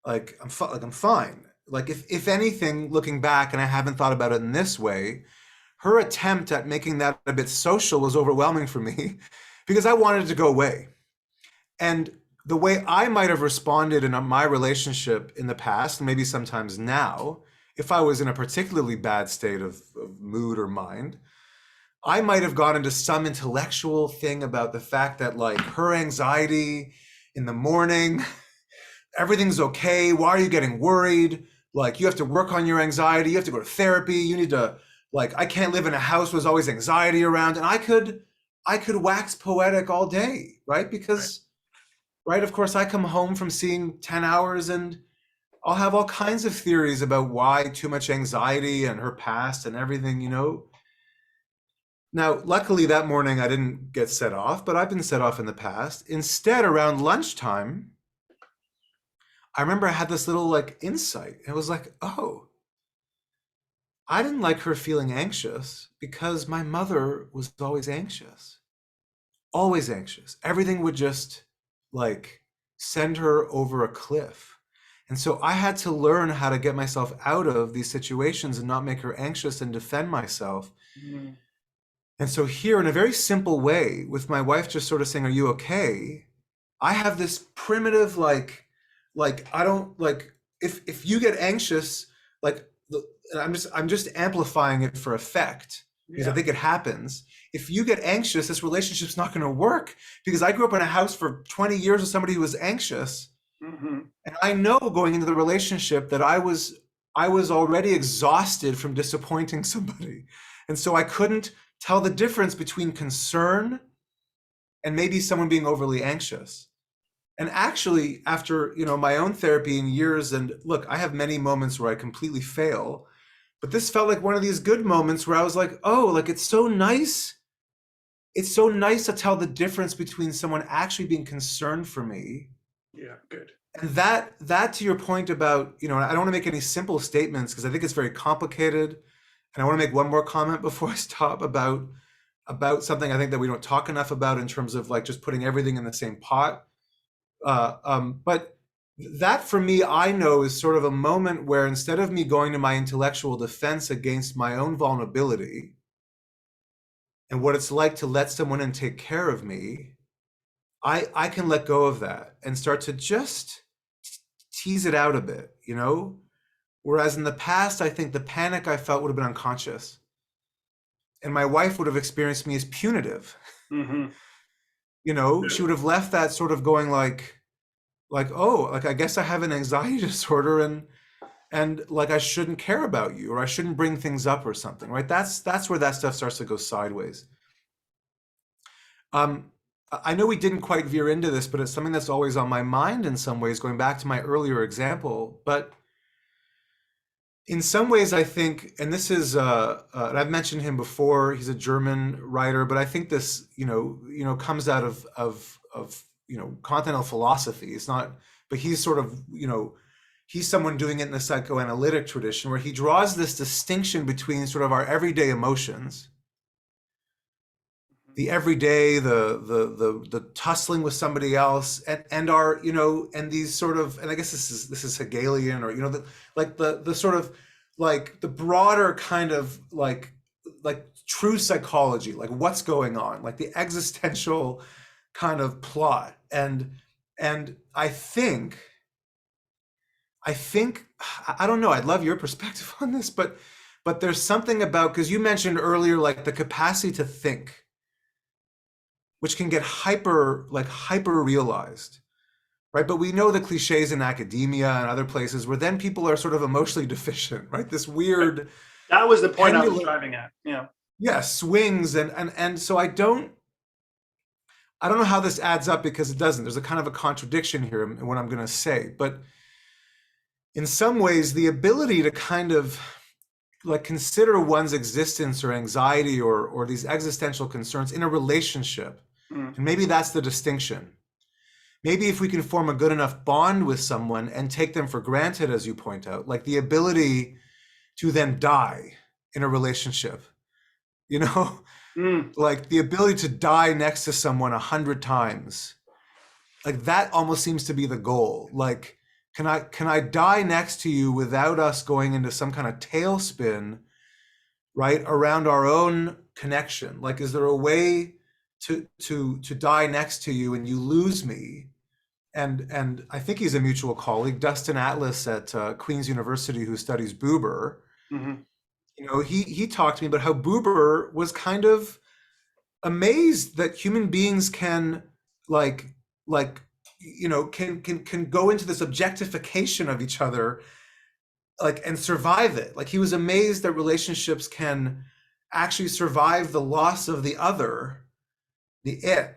Speaker 2: I'm fine. Like if anything, looking back, and I haven't thought about it in this way, her attempt at making that a bit social was overwhelming for me because I wanted it to go away. And the way I might have responded in my relationship in the past, and maybe sometimes now, if I was in a particularly bad state of mood or mind, I might have gone into some intellectual thing about the fact that like her anxiety in the morning, everything's okay. Why are you getting worried? Like you have to work on your anxiety. You have to go to therapy. You need to like, I can't live in a house where there's always anxiety around. And I could wax poetic all day, right? Because, right, of course, I come home from seeing 10 hours and I'll have all kinds of theories about why too much anxiety and her past and everything, you know. Now, luckily that morning I didn't get set off, but I've been set off in the past. Instead, around lunchtime, I remember I had this little like insight. It was like, oh, I didn't like her feeling anxious because my mother was always anxious. Always anxious. Everything would just like send her over a cliff. And so I had to learn how to get myself out of these situations and not make her anxious and defend myself.
Speaker 1: Mm.
Speaker 2: And so here, in a very simple way, with my wife just sort of saying, "Are you okay?" I have this primitive I don't like if you get anxious, like I'm just amplifying it for effect because I think it happens. If you get anxious, this relationship's not going to work because I grew up in a house for 20 years with somebody who was anxious.
Speaker 1: Mm-hmm.
Speaker 2: And I know going into the relationship that I was already exhausted from disappointing somebody. And so I couldn't tell the difference between concern and maybe someone being overly anxious. And actually, after, you know, my own therapy in years, and look, I have many moments where I completely fail, but this felt like one of these good moments where I was like, oh, like it's so nice. It's so nice to tell the difference between someone actually being concerned for me.
Speaker 1: Yeah, good.
Speaker 2: And that to your point about, you know, I don't want to make any simple statements because I think it's very complicated. And I want to make one more comment before I stop about something I think that we don't talk enough about in terms of like just putting everything in the same pot. But that for me, I know is sort of a moment where instead of me going to my intellectual defense against my own vulnerability and what it's like to let someone in take care of me, I can let go of that and start to just tease it out a bit, you know? Whereas in the past, I think the panic I felt would have been unconscious. And my wife would have experienced me as punitive.
Speaker 1: Mm-hmm.
Speaker 2: You know, she would have left that sort of going like, oh, like I guess I have an anxiety disorder and like I shouldn't care about you or I shouldn't bring things up or something, right? That's where that stuff starts to go sideways. I know we didn't quite veer into this, but it's something that's always on my mind in some ways, going back to my earlier example. But in some ways, I think, and this is, and I've mentioned him before. He's a German writer, but I think this, you know, comes out of you know, continental philosophy. It's not, but he's sort of, you know, he's someone doing it in the psychoanalytic tradition, where he draws this distinction between sort of our everyday emotions, the everyday, the tussling with somebody else, and our, you know, and these sort of, and I guess this is Hegelian, or, you know, the sort of like the broader kind of like true psychology, like what's going on, like the existential kind of plot. And I think I don't know, I'd love your perspective on this, but there's something about, because you mentioned earlier like the capacity to think, which can get hyper realized, right? But we know the cliches in academia and other places where then people are sort of emotionally deficient, right? This weird,
Speaker 1: that was the point I was
Speaker 2: pendulum,
Speaker 1: driving at.
Speaker 2: yeah, swings, and so I don't know how this adds up, because it doesn't. There's a kind of a contradiction here in what I'm going to say, but in some ways, the ability to kind of like consider one's existence or anxiety or these existential concerns in a relationship, and maybe that's the distinction. maybe if we can form a good enough bond with someone and take them for granted, as you point out, like the ability to then die in a relationship, you know,
Speaker 1: Mm,
Speaker 2: like the ability to die next to someone 100 times, like that almost seems to be the goal. Like, can I die next to you without us going into some kind of tailspin, right, around our own connection? Like, is there a way to die next to you and you lose me? And I think he's a mutual colleague, Dustin Atlas at Queen's University, who studies Buber.
Speaker 1: mhm.
Speaker 2: He talked to me about how Buber was kind of amazed that human beings can like like can go into this objectification of each other, like, and survive it. Like, he was amazed that relationships can actually survive the loss of the other, the it,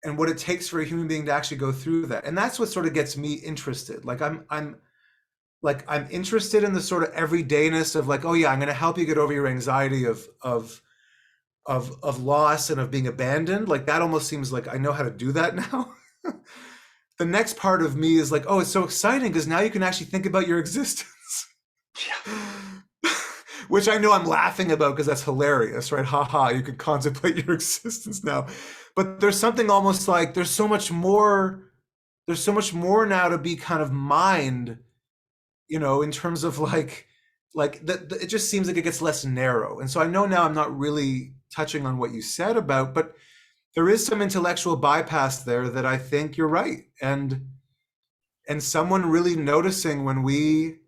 Speaker 2: and what it takes for a human being to actually go through that. And that's what sort of gets me interested. Like, I'm interested in the sort of everydayness of, like, oh yeah, I'm going to help you get over your anxiety of loss and of being abandoned. Like, that almost seems like I know how to do that now. The next part of me is like, oh, it's so exciting because now you can actually think about your existence. Which I know I'm laughing about because that's hilarious, right? Ha ha, you could contemplate your existence now. But there's something almost like there's so much more now to be kind of mined, in terms of it just seems like it gets less narrow. And so I know now I'm not really touching on what you said about, but there is some intellectual bypass there that I think you're right. And someone really noticing when we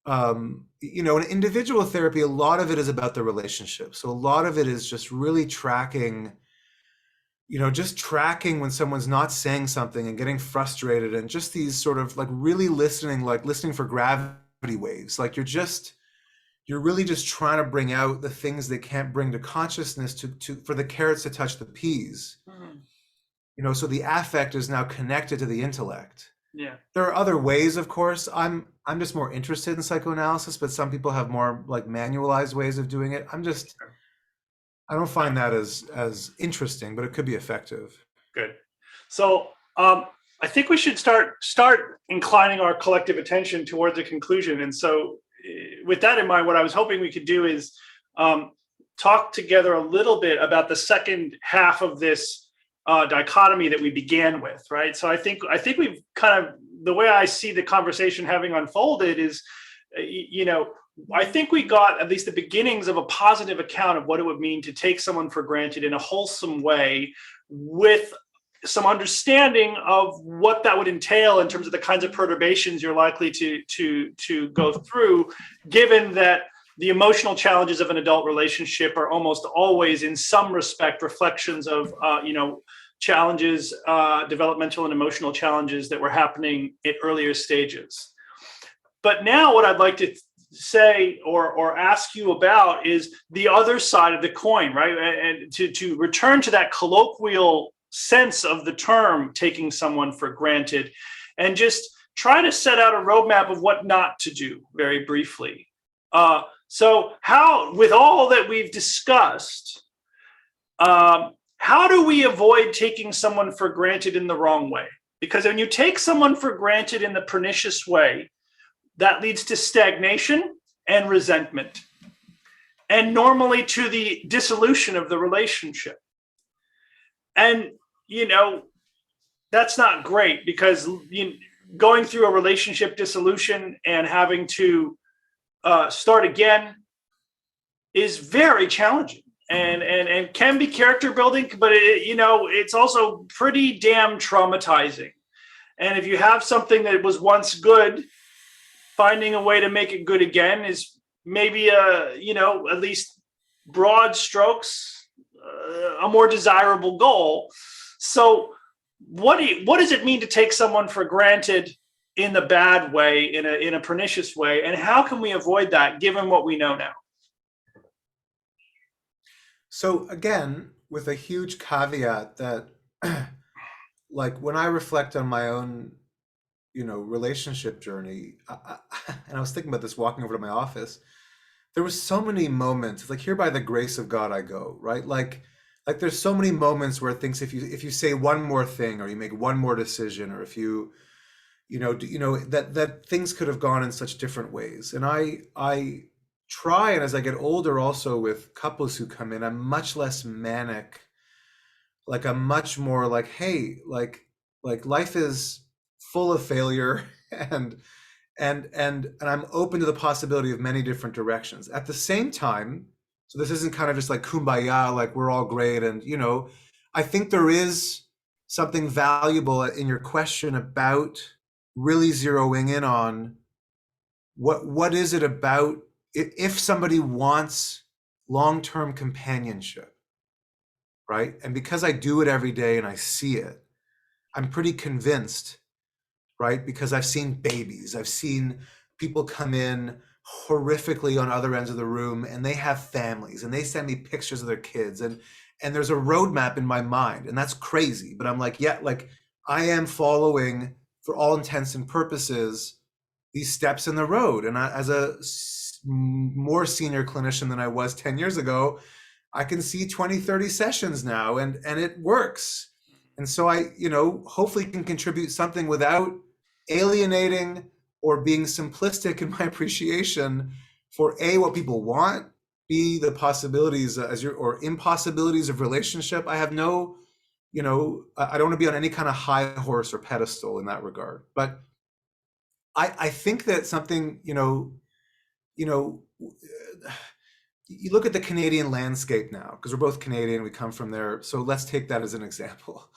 Speaker 2: in individual therapy, a lot of it is about the relationship. So a lot of it is just really tracking, just tracking when someone's not saying something and getting frustrated, and just these sort of like really listening, like listening for gravity waves. Like you're really just trying to bring out the things they can't bring to consciousness for the carrots to touch the peas.
Speaker 1: Mhm.
Speaker 2: So the affect is now connected to the intellect.
Speaker 1: Yeah.
Speaker 2: There are other ways, of course. I'm just more interested in psychoanalysis, but some people have more like manualized ways of doing it. I don't find that as interesting, but it could be effective.
Speaker 1: Good. So I think we should start inclining our collective attention towards a conclusion. And so, with that in mind, what I was hoping we could do is talk together a little bit about the second half of this dichotomy that we began with, right? So I think we've kind of, the way I see the conversation having unfolded is, I think we got at least the beginnings of a positive account of what it would mean to take someone for granted in a wholesome way, with some understanding of what that would entail in terms of the kinds of perturbations you're likely to go through, given that the emotional challenges of an adult relationship are almost always, in some respect, reflections of challenges, developmental and emotional challenges that were happening at earlier stages. But now what I'd like to say or ask you about is the other side of the coin, right? And to return to that colloquial sense of the term taking someone for granted, and just try to set out a roadmap of what not to do very briefly. So how, with all that we've discussed, how do we avoid taking someone for granted in the wrong way? Because when you take someone for granted in the pernicious way, that leads to stagnation and resentment, and normally to the dissolution of the relationship. And, that's not great, because going through a relationship dissolution and having to start again is very challenging and can be character building, but it's also pretty damn traumatizing. And if you have something that was once good, finding a way to make it good again is maybe at least broad strokes, a more desirable goal. So what does it mean to take someone for granted in the bad way, in a pernicious way, and how can we avoid that given what we know now?
Speaker 2: So again, with a huge caveat that like when I reflect on my own relationship journey, and I was thinking about this walking over to my office, there was so many moments like, here by the grace of God I go, right? Like like there's so many moments where things, if you say one more thing or you make one more decision, or if that things could have gone in such different ways. And I try, and as I get older also with couples who come in, I'm much less manic. Like I'm much more like, hey, like life is full of failure and and I'm open to the possibility of many different directions. At the same time, so this isn't kind of just like kumbaya, like we're all great. And I think there is something valuable in your question about really zeroing in on what is it about, if somebody wants long-term companionship, right? And because I do it every day and I see it, I'm pretty convinced, right? Because I've seen babies, I've seen people come in horrifically on other ends of the room, and they have families and they send me pictures of their kids, and there's a roadmap in my mind, and that's crazy. But I'm like, yeah, like I am following, for all intents and purposes, these steps in the road. And as a more senior clinician than I was 10 years ago, I can see 20, 30 sessions now, and it works. And so I, hopefully can contribute something without alienating or being simplistic in my appreciation for A, what people want, B, the possibilities or impossibilities of relationship. I have no, I don't want to be on any kind of high horse or pedestal in that regard. But I think that something, you look at the Canadian landscape now, because we're both Canadian, we come from there. So let's take that as an example.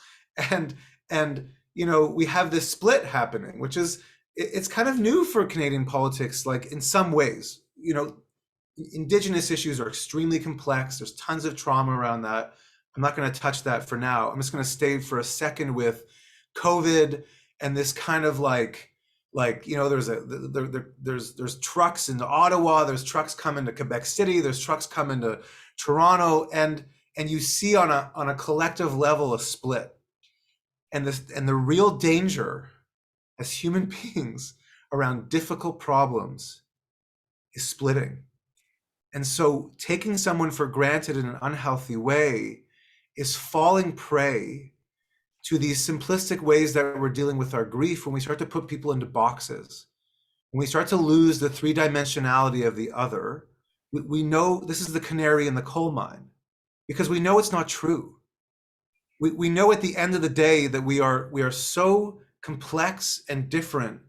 Speaker 2: And we have this split happening, which is, it's kind of new for Canadian politics, like in some ways. Indigenous issues are extremely complex. There's tons of trauma around that. I'm not going to touch that for now. I'm just going to stay for a second with COVID and this kind of there's trucks into Ottawa, there's trucks coming to Quebec City, there's trucks coming to Toronto, and you see on a collective level a split. And the real danger as human beings around difficult problems is splitting. And so taking someone for granted in an unhealthy way is falling prey to these simplistic ways that we're dealing with our grief when we start to put people into boxes. When we start to lose the three-dimensionality of the other, we know this is the canary in the coal mine, because we know it's not true. We know at the end of the day that we are so complex and different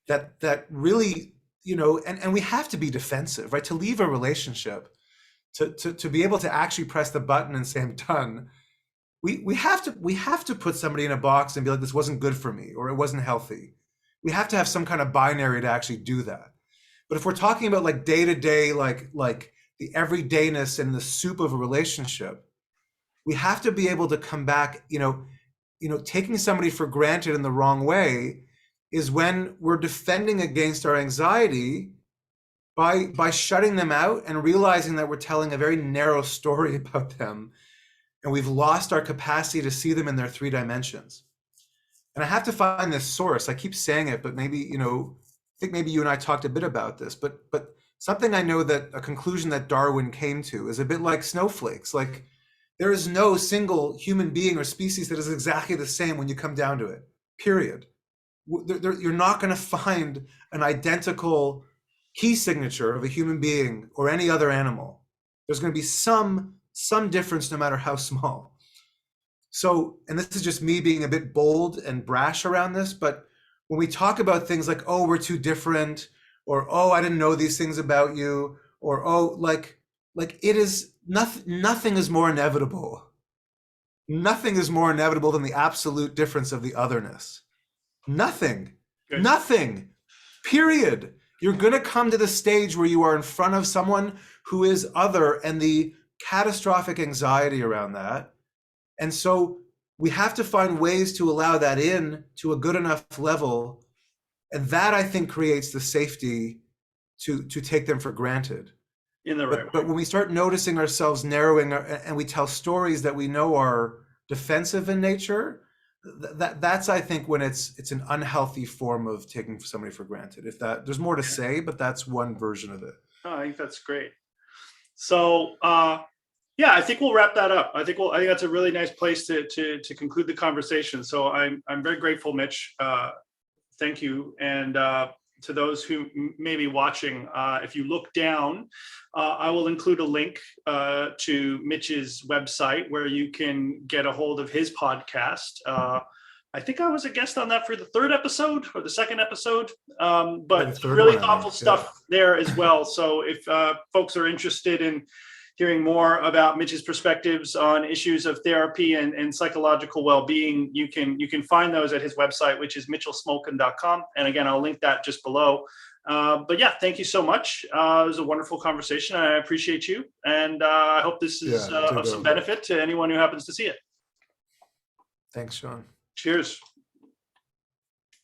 Speaker 2: that really, and we have to be defensive, right? To leave a relationship, to be able to actually press the button and say, I'm done. We have to put somebody in a box and be like, this wasn't good for me, or it wasn't healthy. We have to have some kind of binary to actually do that. But if we're talking about like day to day, like the everydayness and the soup of a relationship, we have to be able to come back. Taking somebody for granted in the wrong way is when we're defending against our anxiety by shutting them out and realizing that we're telling a very narrow story about them, and we've lost our capacity to see them in their three dimensions. And I have to find this source. I keep saying it, but maybe, I think maybe you and I talked a bit about this, but something I know, that a conclusion that Darwin came to, is a bit like snowflakes. Like there is no single human being or species that is exactly the same when you come down to it, period. You're not going to find an identical key signature of a human being or any other animal. There's going to be some difference, no matter how small. So, and this is just me being a bit bold and brash around this, but when we talk about things like, oh, we're too different, or, oh, I didn't know these things about you, or, oh, like it is nothing is more inevitable. Nothing is more inevitable than the absolute difference of the otherness. Nothing.
Speaker 1: Good.
Speaker 2: Nothing, period. You're going to come to the stage where you are in front of someone who is other, and the catastrophic anxiety around that. And so we have to find ways to allow that in to a good enough level. And that, I think, creates the safety to take them for granted.
Speaker 1: In the right way.
Speaker 2: But when we start noticing ourselves narrowing, and we tell stories that we know are defensive in nature, that's, I think, when it's an unhealthy form of taking somebody for granted. If that, there's more to say, but that's one version of it.
Speaker 1: Oh, I think that's great. So, Yeah, I think we'll wrap that up. I think that's a really nice place to conclude the conversation. So I'm very grateful, Mitch. Thank you. And to those who may be watching, if you look down, I will include a link to Mitch's website where you can get a hold of his podcast. I think I was a guest on that for the third episode or the second episode, but really thoughtful stuff there as well. So if folks are interested in hearing more about Mitch's perspectives on issues of therapy and psychological well-being, you can find those at his website, which is mitchellsmolkin.com. And again, I'll link that just below. But yeah, thank you so much. It was a wonderful conversation. I appreciate you. And I hope this is of some benefit to anyone who happens to see it.
Speaker 2: Thanks, Sean.
Speaker 1: Cheers.